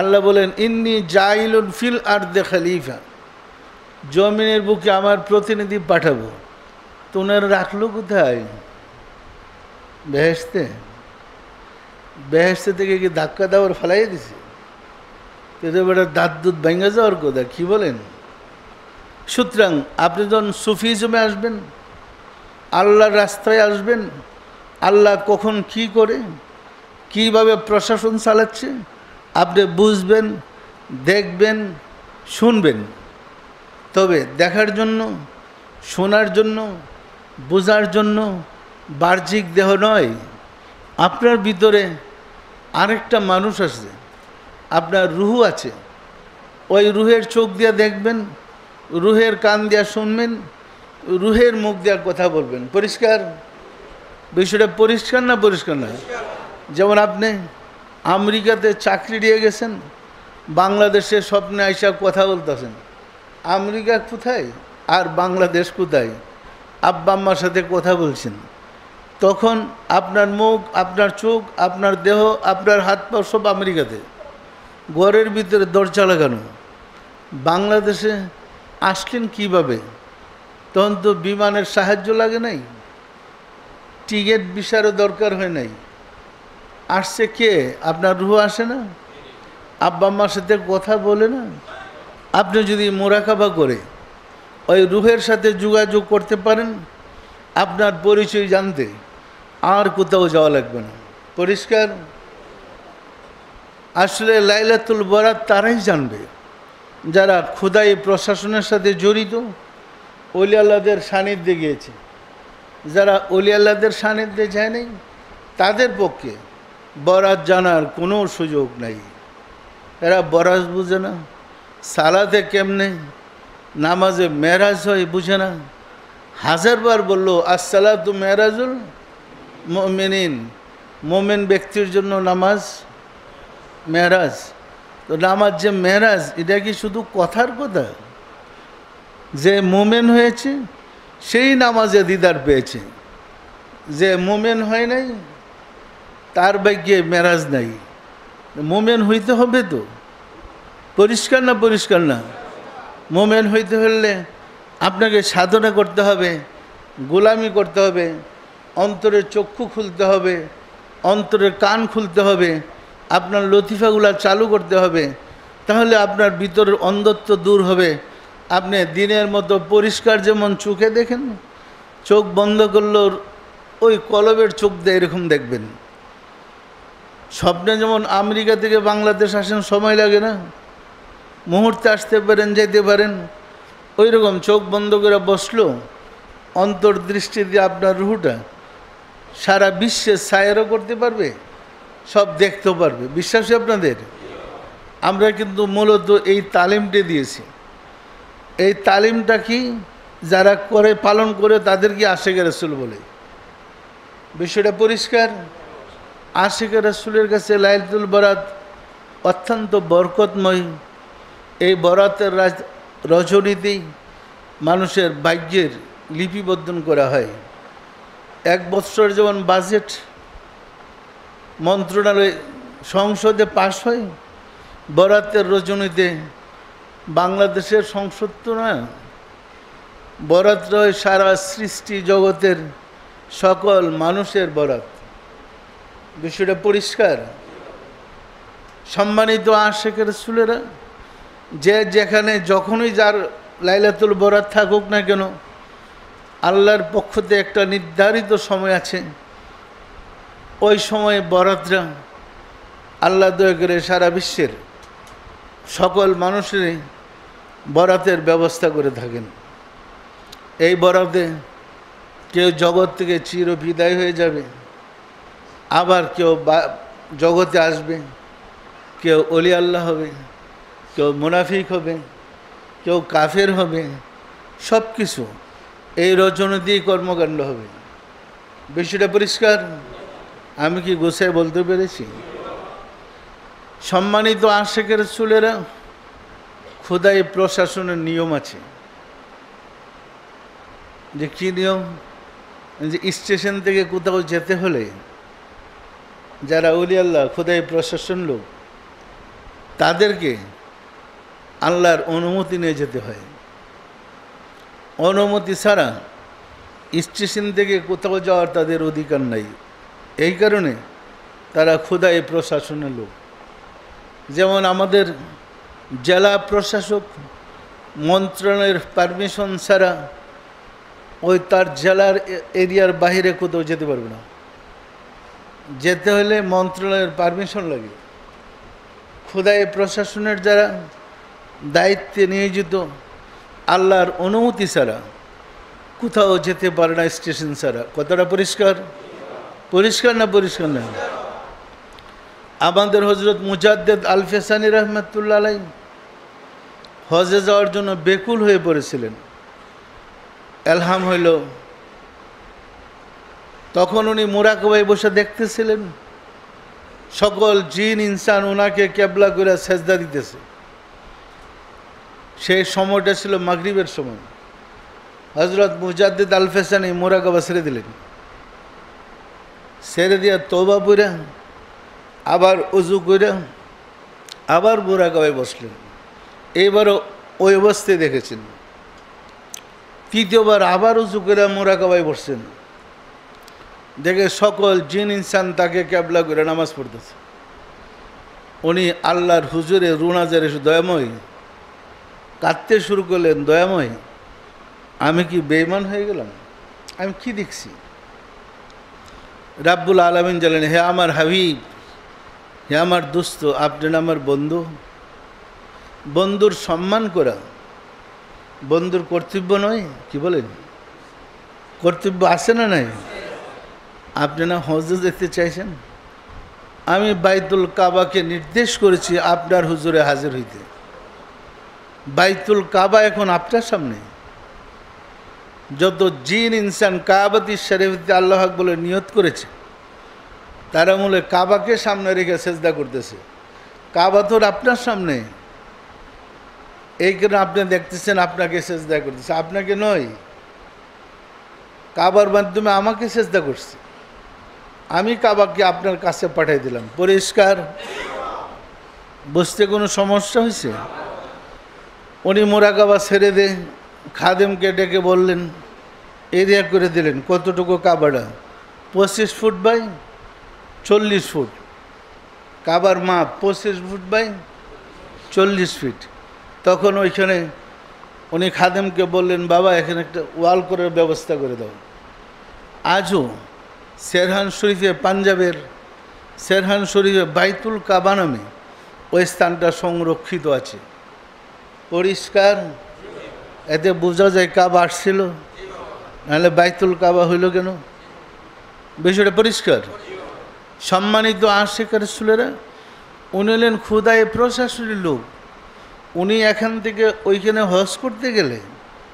আল্লাহ বলেন ইন্নী জাইলুন ফিল আরদে খলিফা, জমিনের বুকে আমার প্রতিনিধি পাঠাবো। তো ওনারা রাখলো কোথায়? বেহেশতে? বেহেশতে থেকে কি ধাক্কা দেওয়ার ফেলাই দিছে? কিন্তু বেটা দাঁত দুধ ভেঙে যাওয়ার কথা, কি বলেন? সুতরাং আপনি যখন সুফিজমে আসবেন, আল্লাহর রাস্তায় আসবেন, আল্লাহ কখন কি করে, কিভাবে প্রশাসন চালাচ্ছে আপনি বুঝবেন, দেখবেন, শুনবেন, তবে দেখার জন্য, শোনার জন্য, বোঝার জন্য বাহ্যিক দেহ নয়। আপনার ভিতরে আরেকটা মানুষ আছে, আপনার রুহ আছে। ওই রুহের চোখ দিয়ে দেখবেন, রুহের কান দিয়ে শুনবেন, রুহের মুখ দিয়ে কথা বলবেন। পরিষ্কার? বিষয়টা পরিষ্কার না পরিষ্কার না? যেমন আপনি আমেরিকাতে চাকরি দিয়ে গেছেন, বাংলাদেশে স্বপ্নে আইসা কথা বলতেছেন। আমেরিকা কোথায় আর বাংলাদেশ কোথায়? আব্বা আম্মার সাথে কথা বলছেন, তখন আপনার মুখ, আপনার চোখ, আপনার দেহ, আপনার হাত পা সব আমেরিকাতে, ঘরের ভিতরে দরজা লাগানো। বাংলাদেশে আসলেন কিভাবে? তখন তো বিমানের সাহায্য লাগে নাই, টিকিট ভিসারও দরকার হয় নাই। আসছে কে? আপনার রুহ আসে না? আব্বা আম্মার সাথে কথা বলে না? আপনি যদি মোরাকাবা করে ওই রুহের সাথে যোগাযোগ করতে পারেন, আপনার পরিচয় জানতে আর কোথাও যাওয়া লাগবে না। পরিষ্কার? আসলে লাইলাতুল বরাত তারাই জানবে যারা খোদাই প্রশাসনের সাথে জড়িত, ওলি আল্লাহদের সান্নিধ্যে গিয়েছে। যারা ওলি আল্লাহদের সান্নিধ্যে যায় নাই, তাদের পক্ষে বরাত জানার কোনো সুযোগ নাই। এরা বরাত বুঝে না, সালাতে কেমনে নামাজে মেরাজ হয় বুঝে না। হাজারবার বললো আসসালাতু মেরাজুল মুমিনিন, মোমেন ব্যক্তির জন্য নামাজ মেরাজ। তো নামাজ যে মেরাজ, এটা কি শুধু কথার কথা? যে মোমেন হয়েছে সেই নামাজে দিদার পেয়েছে, যে মোমেন হয় নাই তার ভাগ্যে মেরাজ নাই। মোমেন হইতে হবে তো। পরিষ্কার না পরিষ্কার না? মোমেন হইতে হলে আপনাকে সাধনা করতে হবে, গোলামি করতে হবে, অন্তরের চক্ষু খুলতে হবে, অন্তরের কান খুলতে হবে, আপনার লতিফাগুলা চালু করতে হবে। তাহলে আপনার ভিতরের অন্ধত্ব দূর হবে। আপনি দিনের মতো পরিষ্কার যেমন চোখে দেখেন, চোখ বন্ধ করলেও ওই কলবের চোখ দিয়ে এরকম দেখবেন। স্বপ্নে যেমন আমেরিকা থেকে বাংলাদেশ আসেন, সময় লাগে না, মুহূর্তে আসতে পারেন, যেতে পারেন। ওই রকম চোখ বন্ধ করে বসলো, অন্তর্দৃষ্টি দিয়ে আপনার রুহটা সারা বিশ্বে সায়েরও করতে পারবে, সব দেখতেও পারবে। বিশ্বাসী আপনাদের? আমরা কিন্তু মূলত এই তালিমটি দিয়েছি। এই তালিমটা কি যারা করে, পালন করে, তাদেরকে আশিকে রাসূল বলে। বিষয়টা পরিষ্কার? আশিকে রাসূলের কাছে লাইলাতুল বরাত অত্যন্ত বরকতময়। এই বরাতের রজনীতেই মানুষের ভাগ্যের লিপিবদ্ধন করা হয়। এক বছর যেমন বাজেট মন্ত্রণালয় সংসদে পাশ হয়, বরাতের রজনীতে বাংলাদেশের সংসদ তো না, বরাত রয় সারা সৃষ্টি জগতের সকল মানুষের বরাত। বিষয়টা পরিষ্কার? সম্মানিত আশিকে রাসূলেরা, যে যেখানে যখনই যার লাইলাতুল বরাত থাকুক না কেন, আল্লাহর পক্ষ থেকে একটা নির্ধারিত সময় আছে। ওই সময়ে বরাতরা আল্লাহ দয়া করে সারা বিশ্বের সকল মানুষেরই বরাতের ব্যবস্থা করে থাকেন। এই বরাতে কেউ জগৎ থেকে চির বিদায় হয়ে যাবে, আবার কেউ জগতে আসবে, কেউ ওলি আল্লাহ হবে, কেউ মুনাফিক হবে, কেউ কাফের হবে। সব কিছু এই রজনীতেই কর্মকাণ্ড হবে। বিষয়টা পরিষ্কার? আমি কি গোছায় বলতে পেরেছি? সম্মানিত আশিকে রাসূলেরা, খোদাই প্রশাসনের নিয়ম আছে। যে কী নিয়ম? যে স্টেশন থেকে কোথাও যেতে হলে যারা ওলি আল্লাহ, খোদাই প্রশাসন লোক, তাদেরকে আল্লাহর অনুমতি নিয়ে যেতে হয়। অনুমতি ছাড়া স্টেশন থেকে কোথাও যাওয়ার তাদের অধিকার নাই। এই কারণে তারা খোদাই প্রশাসনের লোক। যেমন আমাদের জেলা প্রশাসক মন্ত্রণালয়ের পারমিশন ছাড়া ওই তার জেলার এরিয়ার বাইরে কোথাও যেতে পারবে না। যেতে হলে মন্ত্রণালয়ের পারমিশন লাগে। খোদাই প্রশাসনের যারা দায়িত্বে নিয়োজিত আল্লাহর অনুমতি ছাড়া কোথাও যেতে পারে না স্টেশন ছাড়া। কতটা পরিষ্কার? পরিষ্কার না পরিষ্কার না? আমাদের হজরত মুজাদ্দেদ আল ফেসানি রহমতুল্লাহ আলাই হজে যাওয়ার জন্য বেকুল হয়ে পড়েছিলেন। এলহাম হইল, তখন উনি মুরাকাবায় বসে দেখতেছিলেন সকল জিন ইনসান ওনাকে কেবলা করে সেজদা দিতেছে। সেই সময়টা ছিল মাগরিবের সময়। হজরত মুজাদ্দিদ আল ফেসানি মুরাকাবা ছেড়ে দিলেন। ছেড়ে দিয়া তওবা পড়ে আবার উজু করে আবার মুরাকাবায় বসলেন। এইবারও ওই অবস্থায় দেখেছেন। তৃতীয়বার আবার উজু করে মুরাকাবায় বসছেন। দেখে সকল জিন ইনসান তাকে কেবলা করে নামাজ পড়তেছে। উনি আল্লাহর হুজুরে রুনাজারে দয়াময় কাঁদতে শুরু করলেন, দয়াময় আমি কি বেঈমান হয়ে গেলাম? আমি কি দেখছি? রাব্বুল আলামিন জানেন, হে আমার হাবিব, হে আমার দোস্ত, আপনি আমার বন্ধু। বন্ধুর সম্মান করা বন্ধুর কর্তব্য নয়? কি বলেন? কর্তব্য আছে না নাই? আপনি না হজে যেতে চাইছেন, আমি বাইতুল কাবাকে নির্দেশ করেছি আপনার হুজুরে হাজির হইতে। বাইতুল কাবা এখন আপনার সামনে। যত জিন ইনসান কাবাতি শরীফতে আল্লাহ হক বলে নিয়ত করেছে তারা মূলে কাবাকে সামনে রেখে সেজদা করতেছে। কাবা তো আপনার সামনে, এই কারণে আপনি দেখতেছেন আপনাকে সেজদা করতেছে, আপনাকে নয়। কাবার মাধ্যমে আমাকে সেজদা করছে, আমি কাবাকে আপনার কাছে পাঠাই দিলাম। পরিষ্কার? বুঝতে কোনো সমস্যা হয়েছে? উনি মুরাকাবা ছেড়ে দে খাদেমকে ডেকে বললেন, এরিয়া করে দিলেন। কতটুকু কাবাটা? 25 ফুট বাই 40 ফুট। কাবার মাপ 25 ফুট বাই 40 ফিট। তখন ওইখানে উনি খাদেমকে বললেন, বাবা এখানে একটা ওয়াল করার ব্যবস্থা করে দাও। আজও সেরহান শরীফে, পাঞ্জাবের সেরহান শরীফে বাইতুল কাবা নামে ওই স্থানটা সংরক্ষিত আছে। পরিষ্কার? এতে বোঝা যায় কাবা আসছিল, নাহলে বাইতুল কাবা হইল কেন? বিষয়টা পরিষ্কার? সম্মানিত আশিক রাসূলেরা, উনি হলেন খোদাই প্রশাসনের লোক। উনি এখান থেকে ওইখানে হজ করতে গেলে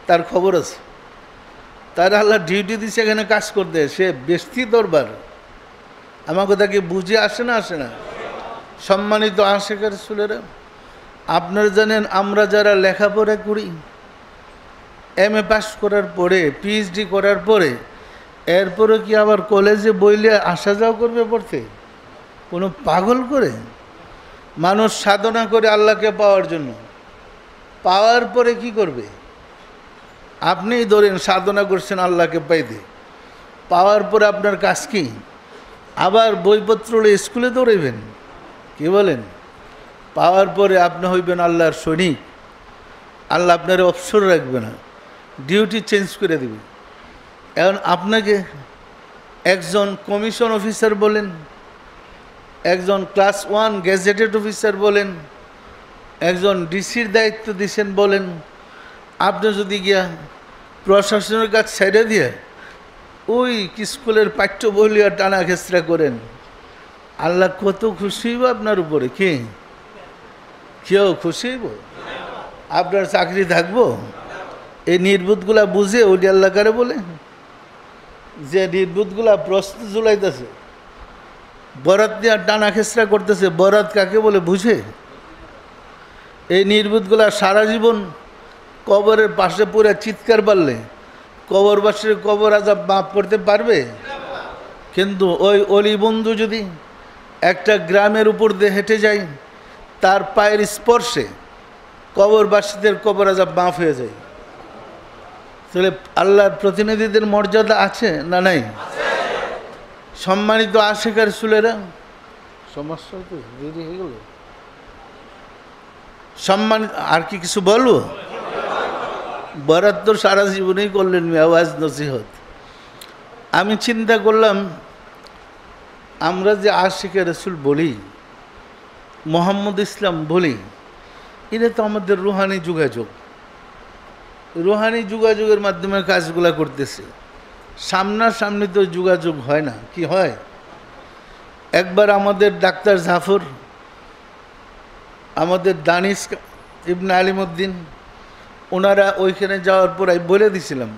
তার খবর আছে। তার আল্লাহ ডিউটি দিচ্ছে এখানে কাজ করতে। সে বেস্তি দরবার। আমার কথা কি বুঝে আসে না? আসে না? সম্মানিত আশিক রাসূলেরা, আপনারা জানেন আমরা যারা লেখাপড়া করি, MA পাস করার পরে, PhD করার পরে, এরপরে কি আবার কলেজে বইলে আসা যাওয়া করবে পড়তে? কোনো পাগল করে? মানুষ সাধনা করে আল্লাহকে পাওয়ার জন্য, পাওয়ার পরে কি করবে? আপনিই ধরেন সাধনা করছেন আল্লাহকে পাইতে, পাওয়ার পরে আপনার কাজ কি? আবার বইপত্র স্কুলে দৌড়াইবেন? কি বলেন? পাওয়ার পরে আপনি হইবেন আল্লাহর সৈনিক। আল্লাহ আপনার অবসর রাখবে না, ডিউটি চেঞ্জ করে দেবে। এখন আপনাকে একজন কমিশন অফিসার বলেন, একজন ক্লাস 1 গেজেটেড অফিসার বলেন, একজন ডিসির দায়িত্ব দিচ্ছেন বলেন, আপনি যদি গিয়া প্রশাসনের কাজ ছেড়ে দিয়ে ওই স্কুলের পাঠ্য বই আর টানা খেচড়া করেন, আল্লাহ কত খুশি হইব আপনার উপরে। কি কেউ খুশি হইব? আপনার চাকরি থাকবো? এই নির্বুধগুলা বুঝে ওলি আল্লাহ কারে বলে? যে নির্বুধগুলা প্রশ্ন জুলাইতেছে, বরাত দিয়ে টানা খেচড়া করতেছে, বরাত কাকে বলে বুঝে? এই নির্বুধগুলা সারা জীবন কবরের পাশে পড়ে চিৎকার পারলে কবরবাসীর কবর আজাব মাফ করতে পারবে? কিন্তু ওই অলি বন্ধু যদি একটা গ্রামের উপর দিয়ে হেঁটে যায়, তার পায়ের স্পর্শে কবরবাসীদের কবর আজাব মাফ হয়ে যায়। তাহলে আল্লাহর প্রতিনিধিদের মর্যাদা আছে না নাই? সম্মানিত আশিক রাসূলেরা, সমস্যা তো দেরি হয়ে গেল। সম্মানিত, আর কি কিছু বলবো? বরাত তো সারা জীবনেই করলেন আওয়াজ নসিহত। আমি চিন্তা করলাম, আমরা যে আশিক রাসূল বলি, মোহাম্মদ ইসলাম বলি, এটা তো আমাদের রুহানি যোগাযোগ, রুহানি যোগাযোগের মাধ্যমে কাজগুলো করতেছে। সামনাসামনি তো যোগাযোগ হয় না, কি হয়? একবার আমাদের ডাক্তার জাফর, আমাদের দানিশ ইবনে আলিমউদ্দিন, ওনারা ওইখানে যাওয়ার পর আমি বলে দিছিলাম,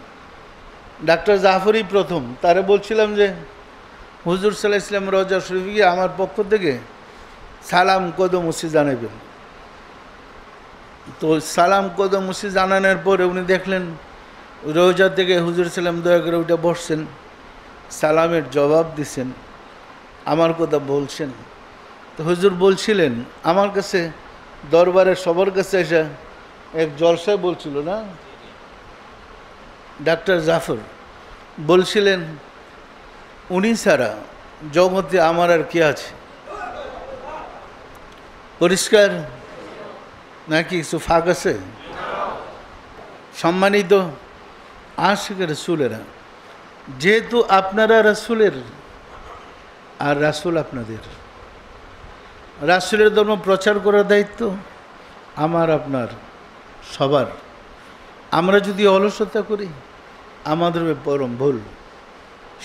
ডাক্তার জাফরই প্রথম, তারা বলছিলাম যে হুজুর সাল্লাল্লাহু আলাইহি ওয়াসাল্লাম রওজা শরীফে গিয়ে আমার পক্ষ থেকে সালাম কদম মুসি জানাবেন। তো সালাম কদম মুসি জানানোর পরে উনি দেখলেন রওজা থেকে হুজুর সাল্লাম দয়া করে উঠে বসছেন, সালামের জবাব দিছেন, আমার কথা বলছেন। তো হুজুর বলছিলেন, আমার কাছে দরবারের সবার কাছে এসে এক জলসায় বলছিল না, ডাক্তার জাফর বলছিলেন, উনি ছাড়া জগতে আমার আর কি আছে? পরিষ্কার নাকি কিছু ফাঁক আছে? সম্মানিত আশিক রাসূলেরা, যেহেতু আপনারা রাসূলের আর রাসূল আপনাদের, রাসূলের ধর্ম প্রচার করার দায়িত্ব আমার আপনার সবার। আমরা যদি অলসতা করি আমাদের পরম ভুল।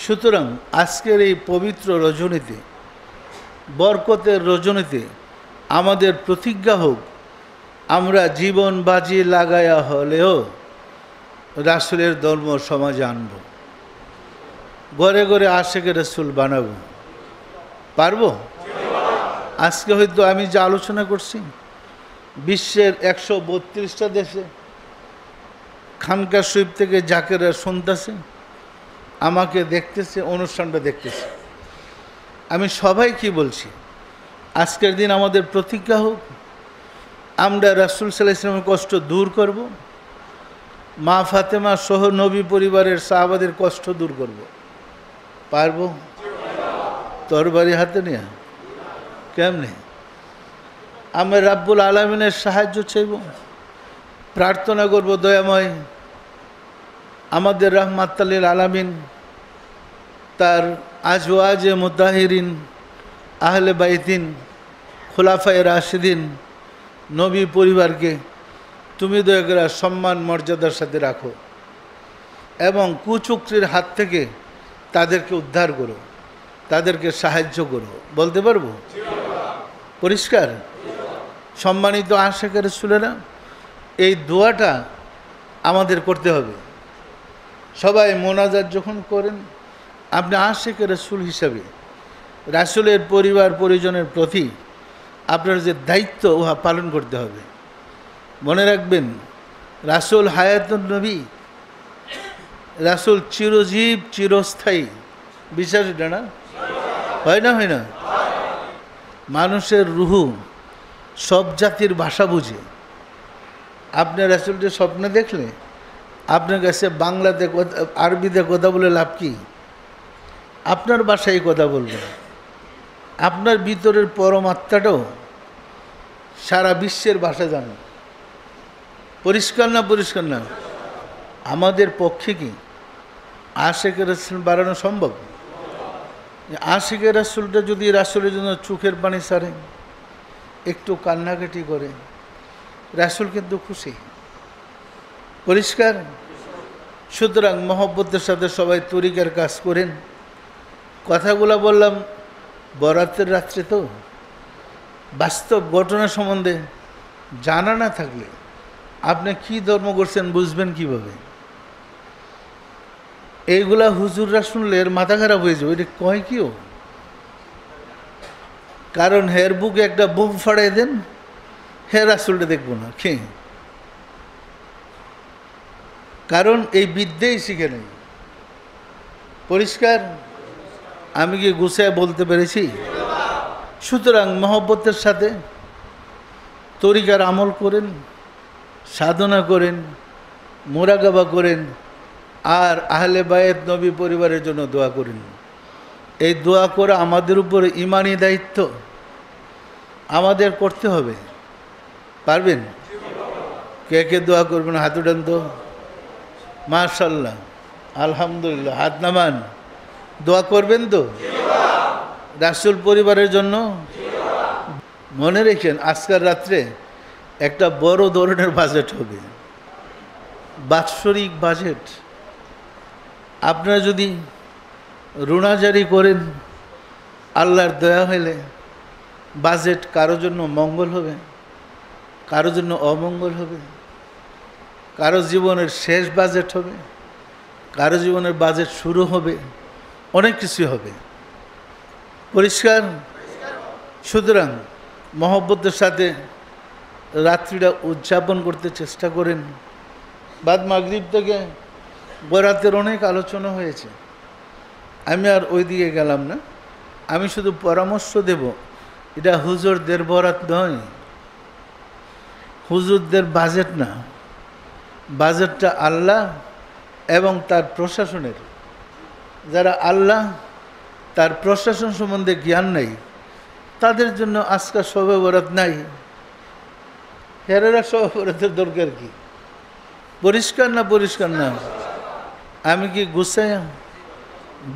সুতরাং আজকের এই পবিত্র রজনীতে, বরকতের রজনীতে আমাদের প্রতিজ্ঞা হোক, আমরা জীবন বাজি লাগায়া হলেও রাসূলের ধর্ম সমাজে আনব, ঘরে ঘরে আশিক রাসূল বানাবো। পারবো? আজকে হয়তো আমি যে আলোচনা করছি, বিশ্বের 132টা দেশে খানকা শরীফ থেকে জাকেরা শুনতেছে, আমাকে দেখতেছে, অনুষ্ঠানটা দেখতেছে। আমি সবাই কি বলছি, আজকের দিন আমাদের প্রতিজ্ঞা হোক, আমরা রাসূল সাল্লাল্লাহু আলাইহি ওয়াসাল্লামের কষ্ট দূর করব, মা ফাতেমা সহ নবী পরিবারের সাহাবাদের কষ্ট দূর করব। পারবো? তরবারি হাতে নিয়ে কেমনে? আমরা রাব্বুল আলামিনের সাহায্য চাইব, প্রার্থনা করব, দয়াময় আমাদের রাহমাতাল লিল আলামিন তার আজওয়াজে মুতাহিরিন, আহলে বাইতিন, খুলাফায়ে রাশিদিন, নবী পরিবারকে তুমি দয়া করে সম্মান মর্যাদার সাথে রাখো এবং কুচক্রীর হাত থেকে তাদেরকে উদ্ধার করো, তাদেরকে সাহায্য করো। বলতে পারবো? পরিষ্কার? সম্মানিত আশিক রাসূলেরা, এই দোয়াটা আমাদের করতে হবে। সবাই মোনাজাত যখন করেন, আপনি আশিক রাসূল হিসাবে রাসূলের পরিবার পরিজনের প্রতি আপনার যে দায়িত্ব, উহা পালন করতে হবে। মনে রাখবেন, রাসূল হায়াতুন নবী, রাসূল চিরজীব চিরস্থায়ী। বিশ্বাস এটা না? হয় না? হয় না? মানুষের রুহু সব জাতির ভাষা বুঝে। আপনি রাসূলকে স্বপ্নে দেখলে আপনার কাছে বাংলাতে আরবিতে কথা বলে লাভ কি? আপনার ভাষায় কথা বলবেন। আপনার ভিতরের পরমাত্মাটাও সারা বিশ্বের ভাষা জানে। পরিষ্কার না? পরিষ্কার না? আমাদের পক্ষে কি আশিক রাসূল বাড়ানো সম্ভব? আশিক রাসূলটা যদি রাসূলের জন্য চোখের পানি ছাড়ে, একটু কান্নাকাটি করে, রাসূল কিন্তু খুশি। পরিষ্কার? সুতরাং মহব্বতের সাথে সবাই তরিকার কাজ করেন। কথাগুলো বললাম বরাতের রাত্রে, তো বাস্তব ঘটনা সম্বন্ধে জানা না থাকলে আপনি কি ধর্ম করছেন বুঝবেন কিভাবে? এইগুলা হুজুররা শুনলে এর মাথা খারাপ হয়ে যাবে। এটা কয় কিও? কারণ হের বুকে একটা বোম ফাড়াই দেন, হে রাসূলটা দেখবো না। কে? কারণ এই বিদ্যেই শিখে নেই। পরিষ্কার? আমি কি গুছায় বলতে পেরেছি? সুতরাং মহব্বতের সাথে তরিকার আমল করেন, সাধনা করেন, মুরাকাবা করেন, আর আহলে বায়েত নবী পরিবারের জন্য দোয়া করেন। এই দোয়া করা আমাদের উপরে ঈমানি দায়িত্ব, আমাদের করতে হবে। পারবেন? কে কে দোয়া করবেন হাত উঠান তো। মাশাআল্লাহ, আলহামদুলিল্লাহ, হাত নামান। দোয়া করবেন তো রাসূল পরিবারের জন্য? মনে রেখেন আজকের রাত্রে একটা বড় ধরনের বাজেট হবে, বাৎসরিক বাজেট। আপনারা যদি রুনাজারি করেন, আল্লাহর দয়া হলে বাজেট কারোর জন্য মঙ্গল হবে, কারোর জন্য অমঙ্গল হবে, কারো জীবনের শেষ বাজেট হবে, কারো জীবনের বাজেট শুরু হবে, অনেক কিছু হবে। পরিষ্কার? সুতরাং মহব্বতের সাথে রাত্রিটা উদযাপন করতে চেষ্টা করেন। বাদ মাগরিব থেকে বরাতের অনেক আলোচনা হয়েছে, আমি আর ওই দিকে গেলাম না। আমি শুধু পরামর্শ দেব, এটা হুজুরদের বরাত নয়, হুজুরদের বাজেট না, বাজেটটা আল্লাহ এবং তার প্রশাসনের। যারা আল্লাহ তার প্রশাসন সম্বন্ধে জ্ঞান নেই, তাদের জন্য আজকাল শবে বরাত নাই। হেরেরা শবে বরাতের দরকার কি? পরিষ্কার না? পরিষ্কার না? আমি কি গুছাইয়া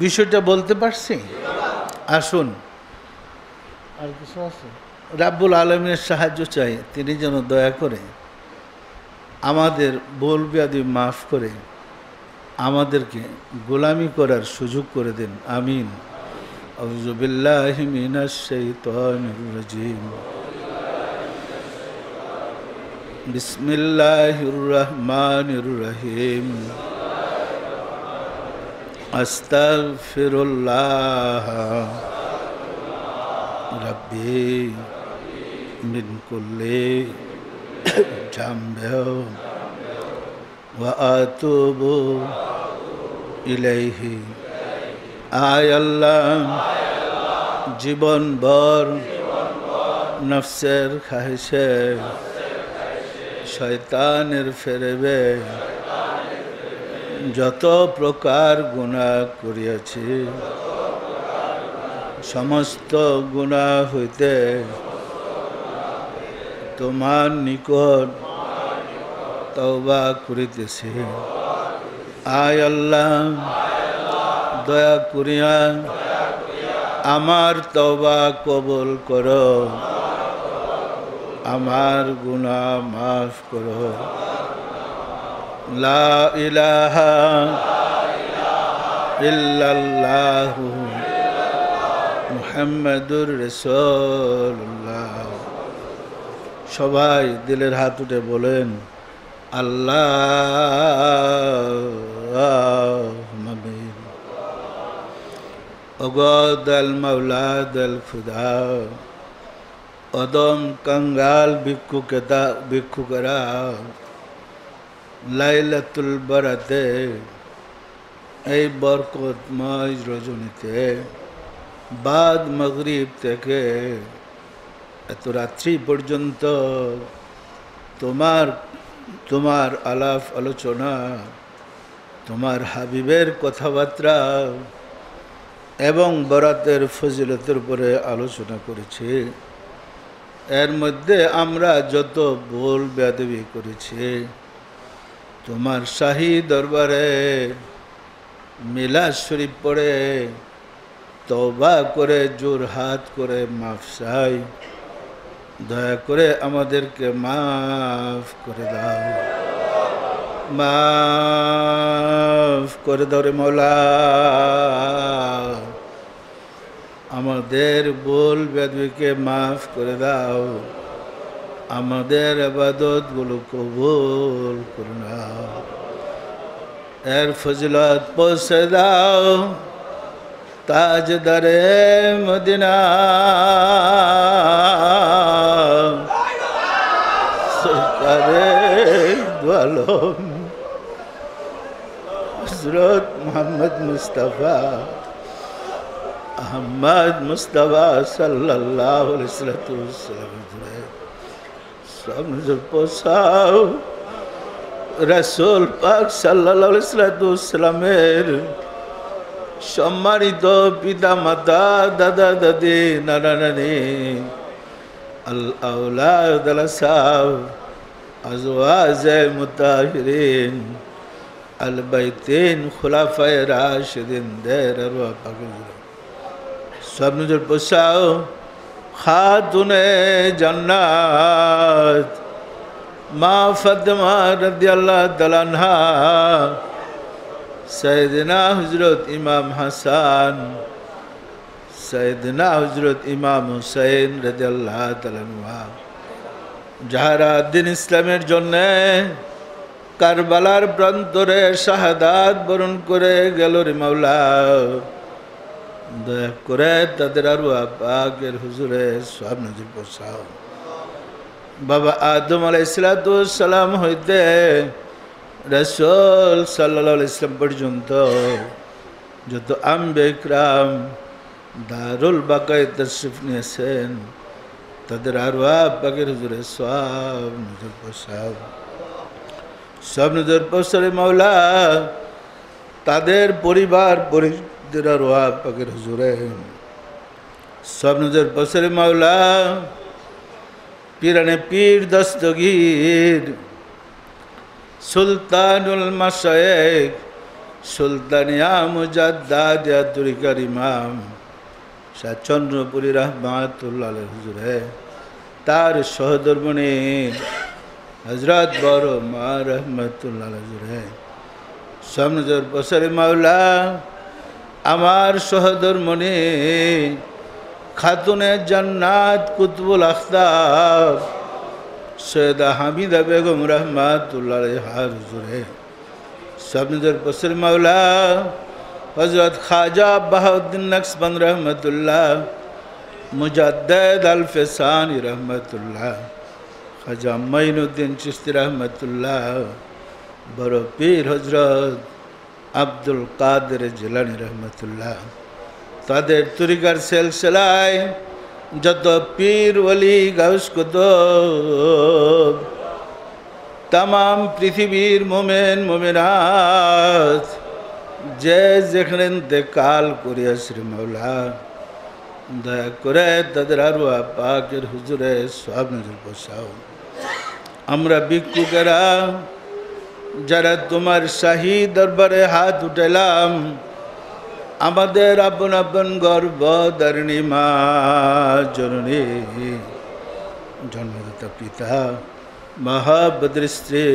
বিষয়টা বলতে পারছি? আসুন, আর কিছু আছে? রাব্বুল আলমীর সাহায্য চাই, তিনি যেন দয়া করে আমাদের ভুল বিয়াদি মাফ করে আমাদেরকে গোলামি করার সুযোগ করে দেন। আমিন। আউযু বিল্লাহি মিনাশ শাইতানির রাজিম। বিসমিল্লাহির রহমানির রহিম। আস্তাগফিরুল্লাহ রাব্বি মিন কুল্লি জামবি ওয়া আতুবু ইলাইহি। আয় আল্লাহ, জীবনভর নফসের খাহিশে শয়তানের ফেরেবে যত প্রকার গুনাহ করিয়াছি, সমস্ত গুনাহ হইতে তোমার নিকট তওবা করিতেছি। আয় আল্লাহ, দয়া করিয়া আমার তওবা কবুল করো, আমার গুনাহ মাফ করো। লা ইলাহা ইল্লাল্লাহু মুহাম্মাদুর রাসূলুল্লাহ। সবাই দিলের হাত উঠে বলেন আল্লাহুম্মা আমিন। ওগো দয়াল মাওলা, দয়াল খুদা, অদম কঙ্গাল ভিক্ষুকেরা লাইলাতুল বরাতে এই বরকতময় রজনীতে বাদ মাগরিব থেকে এত রাত্রি পর্যন্ত তোমার আলাপ আলোচনা, তোমার হাবিবের কথাবার্তা এবং বরাতের ফজিলতের উপরে আলোচনা করেছি। এর মধ্যে আমরা যত ভুল বেয়াদবি করেছি, তোমার শাহী দরবারে মিলাদ শরীফ পড়ে তওবা করে জোর হাত করে মাফ চাই। দয়া করে আমাদেরকে মাফ করে দাও, মাফ করে দাও রে মওলা। আমাদের ভুল বেয়াদবিকে মাফ করে দাও, আমাদের ইবাদতগুলো কবুল করে নাও। এর ফজিলত পৌঁছে দাও তাজদারে মদিনা সরকারে দোয়ালম হযরত মুহাম্মদ মুস্তাফা আহমদ মুস্তাফা সাল্লাল্লাহু আলাইহি ওয়াসাল্লাম সামনে পৌঁছাও। রাসূল পাক সাল্লাল্লাহু আলাইহি ওয়াসাল্লামের সম্মানিত পিতা মাতা, দাদা দাদি, নানা নানি, আল আওলাদ আল আসহাব, আজওয়াজে মুতাহিরিন, আল বাইতিন, খুলাফায়ে রাশিদিন দের আরওয়াহ পাক সব নজর পৌঁছাও। খাতুনে জান্নাত মা ফাতেমা রাদিয়াল্লাহু তাআলা আনহা, সাইয়েদনা হযরত ইমাম হাসান, সাইয়েদনা হযরত ইমাম হুসাইন রাদিয়াল্লাহু তাআলা আনহা, যাহারা দিন ইসলামের জন্য কারবালার প্রান্তরে শাহাদাত বরণ করে গেল রে মাওলা, দয়া করে তাদের আরওয়াহ পাকের হুজুরে সওয়াব নজির পৌঁছাও। বাবা আদম আলাইহিস সালাম হইতে রাসূল সাল্লাল্লাহু আলাইহি ওয়াসাল্লাম পর্যন্ত যত আম্বিয়া ইকরাম দারুল বাকায়ে তাশরিফ নিয়েছেন, তাদের আরওয়াহ পাকের হুজুরে সওয়াব নজির পৌঁছাও। সওয়াব নজির পৌঁছালে মাওলা, তাদের পরিবার পরিজনদের আরওয়াহ পাকের হুজুরে সওয়াব নজির পৌঁছালে মাওলা, পীরানে পীর দস্তগীর সুলতানুল মাশায়েখ সুলতানিয়া মুজাদ্দাদিয়া তরিকার ইমাম শাহ চন্দ্রপুরী রহমাতুল্লাহ আলাইহি হুজুরে, তার সহধর্মিণী হযরত বড় মা রহমাতুল্লাহ আলাইহি হুজুরে সওয়াব নজির পৌঁছালে মাওলা, আমার সহধর্মিণী খাতুনে জান্নাত কুতুবুল আখতাব সৈয়দা হামিদা বেগম রহমাতুল্লাহ আলাইহা হুজুরে সওয়াব নজির পৌঁছালে মাওলা, হযরত খাজা বাহাউদ্দিন নকশবন্দ রহমাতুল্লাহ, মুজাদ্দিদ আল ফিসানি রহমাতুল্লাহ, খাজা মাইনুদ্দিন চিশতি রহমাতুল্লাহ, বড় পীর হযরত আব্দুল কাদের জিলানী রহমাতুল্লাহ, তাদের তরিকার সিলসিলায় যত পীর ওলি গাউস কুতুব তামাম পৃথিবীর মোমেন মোমেনাত যে যেখানে ইন্তেকাল করিয়াছে রে মাওলা, দয়া করে তাদের আরওয়াহ পাকের হুজুরে সওয়াব নজির পৌঁছাও। আমরা ভিক্ষুকেরা যারা তোমার শাহী দরবারে হাত উঠাইলাম, আমাদের আপন আপন গর্ভধারিণী মা জননী, জন্মদাতা পিতা, মহাবদ্র স্ত্রী,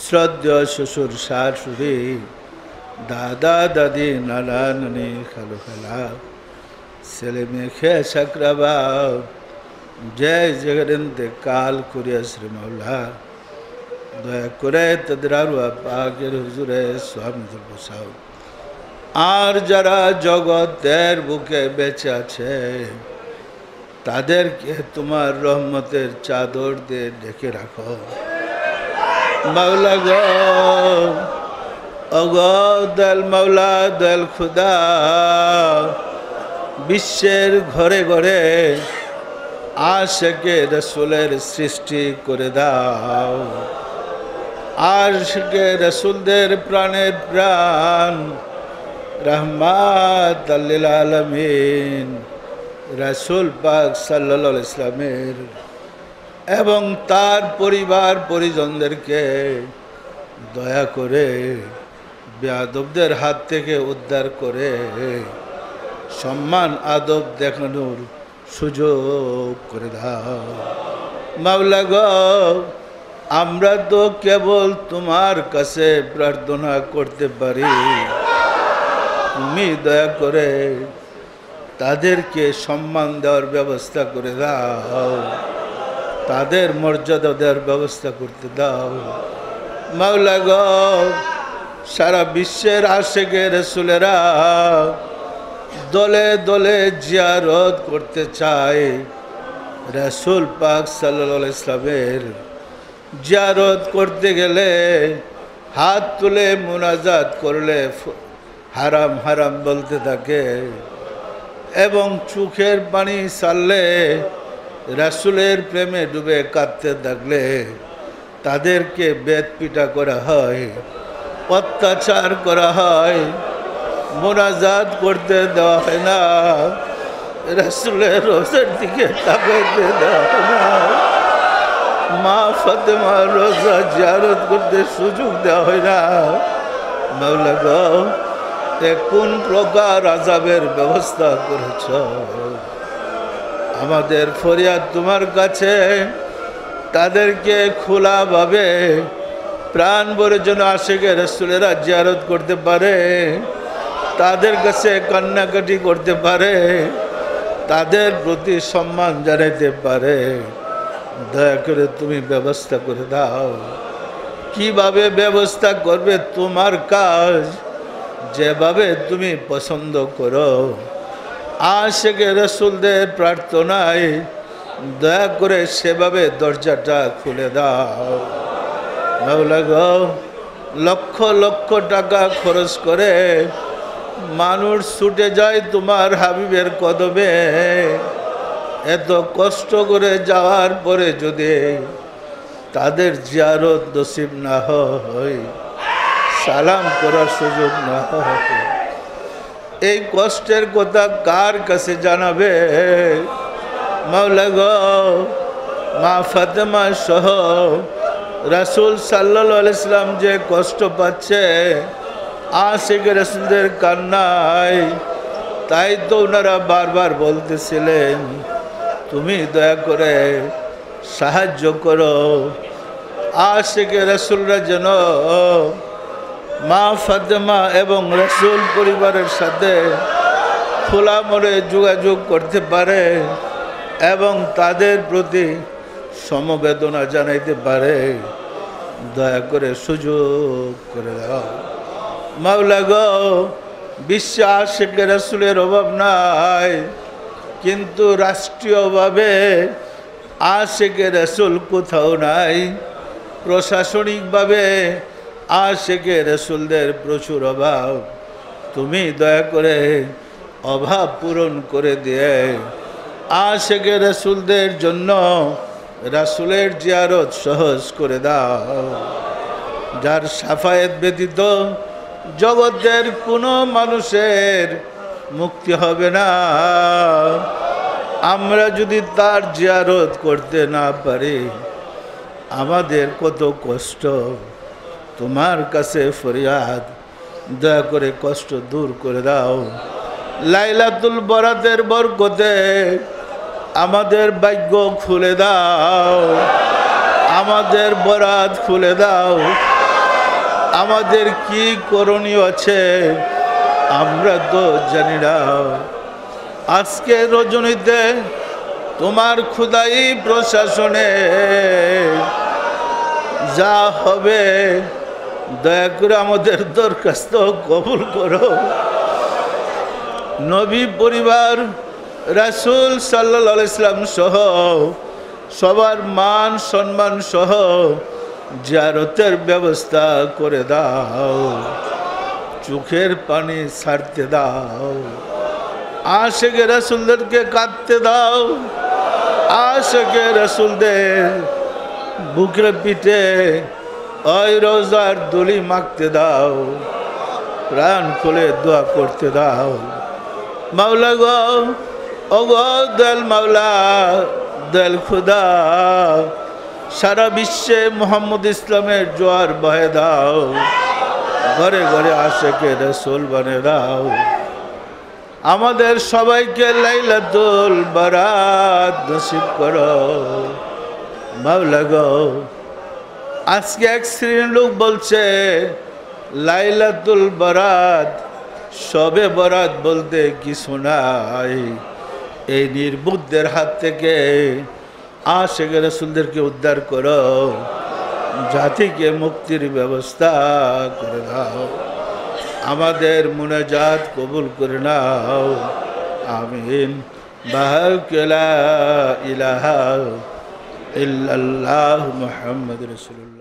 শ্রদ্ধেয় শ্বশুর শাশুড়ি, দাদা দাদি, নানা নানি, খালু খালা, ছেলে মেয়ে খেয়ে সাকরাবা যে যেখানে ইন্তেকাল করিয়াছে রে মাওলা, দয়া করে তাদের আরওয়াহ পাকের হুজুরে সওয়াব নজির পৌঁছাও। আর যারা জগতের বুকে বেঁচে আছে, তাদেরকে তোমার রহমতের চাদর দিয়ে ঢেকে রাখো মাওলা গো। ওগো দয়াল মাওলা, দয়াল খুদা, বিশ্বের ঘরে ঘরে আশিকে রাসূলের সৃষ্টি করে দাও। আশিকে রাসূলদের প্রাণের প্রাণ রহমাত লিল আলামিন রাসূল পাক সাল্লাল্লাহু আলাইহি ওয়াসাল্লামের এবং তার পরিবার পরিজনদেরকে দয়া করে বেয়াদবদের হাত থেকে উদ্ধার করে সম্মান আদব দেখানোর সুযোগ করে দাও মাওলা গো। আমরা তো কেবল তোমার কাছে প্রার্থনা করতে পারি, তুমি দয়া করে তাদেরকে সম্মান দেওয়ার ব্যবস্থা করে দাও, তাদের মর্যাদা দেওয়ার ব্যবস্থা করতে দাও মাওলা গো। সারা বিশ্বের আশিকে রাসূলেরা দলে দলে জিয়ারত করতে চায় রাসূল পাক সাল্লাল্লাহু আলাইহি ওয়াসাল্লামের। জিয়ারত করতে গেলে হাত তুলে মুনাজাত করলে হারাম হারাম বলতে থাকে এবং চোখের পানি ছাড়লে রাসূলের প্রেমে ডুবে কাঁদতে থাকলে তাদেরকে বেদপিটা করা হয়, অত্যাচার করা হয়, মুনাজাত করতে দেওয়া হয় না, রাসূলের রোজার দিকে তাকাইতে দেওয়া হয় না, মা ফাতেমার রোজা জিয়ারত করতে সুযোগ দেওয়া হয় না মাওলা গো। কোন প্রকার আযাবের ব্যবস্থা করেছ আমাদের ফরিয়াদ তোমার কাছে, তাদেরকে খোলাভাবে প্রাণ ভরে যেন আশিকে রাসূলেরা জিয়ারত করতে পারে, তাদের কাছে কান্নাকাটি করতে পারে, তাদের প্রতি সম্মান জানাইতে পারে। দয়া করে তুমি ব্যবস্থা করে দাও। কিভাবে ব্যবস্থা করবে তোমার কাজ, যেভাবে তুমি পছন্দ করো। আশিকে রাসূলদের প্রার্থনায় দয়া করে সেভাবে দরজাটা খুলে দাও। মাওলা গো, লক্ষ লক্ষ টাকা খরচ করে মানুষ ছুটে যায় তোমার হাবিবের কদমে। এত কষ্ট করে যাওয়ার পরে যদি তাদের জিয়ারত নসিব না হয়, সালাম করার সুযোগ না হয়, এই কষ্টের কথা কার কাছে জানাবে? মাওলা গো, মা ফাতেমা সহ রাসূল সাল্লাল্লাহু আলাইহি সাল্লাম যে কষ্ট পাচ্ছে আশিকে রাসূলদের কান্নায়, তাই তো ওনারা বারবার বলতেছিলেন তুমি দয়া করে সাহায্য করো। আশিকে রাসূলরা যেন মা ফাতেমা এবং রাসূল পরিবারের সাথে খোলা মনে যোগাযোগ করতে পারে এবং তাদের প্রতি সমবেদনা জানাইতে পারে। দয়া করে সুযোগ করে দাও। মাওলা গো, বিশ্বে আশিকে রাসূলের অভাব নাই, কিন্তু রাষ্ট্রীয়ভাবে আশিকে রাসূল কোথাও নাই। প্রশাসনিকভাবে আশিকে রাসূলদের প্রচুর অভাব। তুমি দয়া করে অভাব পূরণ করে দিয়ে আশিকে রাসূলদের জন্য রাসূলের জিয়ারত সহজ করে দাও। যার শাফায়েত ব্যতীত জগতের কোনো মানুষের মুক্তি হবে না। আমরা যদি তার জিয়ারত করতে না পারি, আমাদের কত কষ্ট। তোমার কাছে ফরিয়াদ, দয়া করে কষ্ট দূর করে দাও। লাইলাতুল বরাতের বরকতে আমাদের ভাগ্য খুলে দাও, আমাদের বরাত খুলে দাও। আমাদের কি করণীয় আছে আমরা তো জানি না। আজকে রজনীতে তোমার খোদাই প্রশাসনে যা হবে দয়া করে আমাদের দরখাস্ত কবুল করো। নবী পরিবার রাসূল সাল্লাল্লাহু আলাইহি সাল্লাম সহ সবার মান সম্মান সহ জিয়ারতের ব্যবস্থা করে দাও। চোখের পানি ছাড়তে দাও। আশিকে রাসূলদেরকে কাঁদতে দাও। আশিকে রাসূলদের বুকের পিঠে ওই রোজার দড়ি মাখতে দাও। প্রাণ খুলে দোয়া করতে দাও। মাওলা গো, ও গো দয়াল মাওলা, দয়াল খুদা, সারা বিশ্বে মুহাম্মদ ইসলামের জোয়ার বহে দাও। ঘরে ঘরে আশিকে রাসূল বানিয়ে দাও। আমাদের সবাইকে লাইলাতুল বারাত নসিব করো। মাওলা গো, আজকে এক শ্রেণীর লোক বলছে লাইলাতুল বারাত, শবে বরাত বলতে কিছু নাই। এই নির্বুদ্ধের হাত থেকে আশিকে রাসূলদেরকে উদ্ধার করো। জাতিকে মুক্তির ব্যবস্থা করে দাও। আমাদের মুনাজাত কবুল করে নাও। আমিন। লা ইলাহা ইল্লাল্লাহ মুহাম্মাদুর রাসূলুল্লাহ।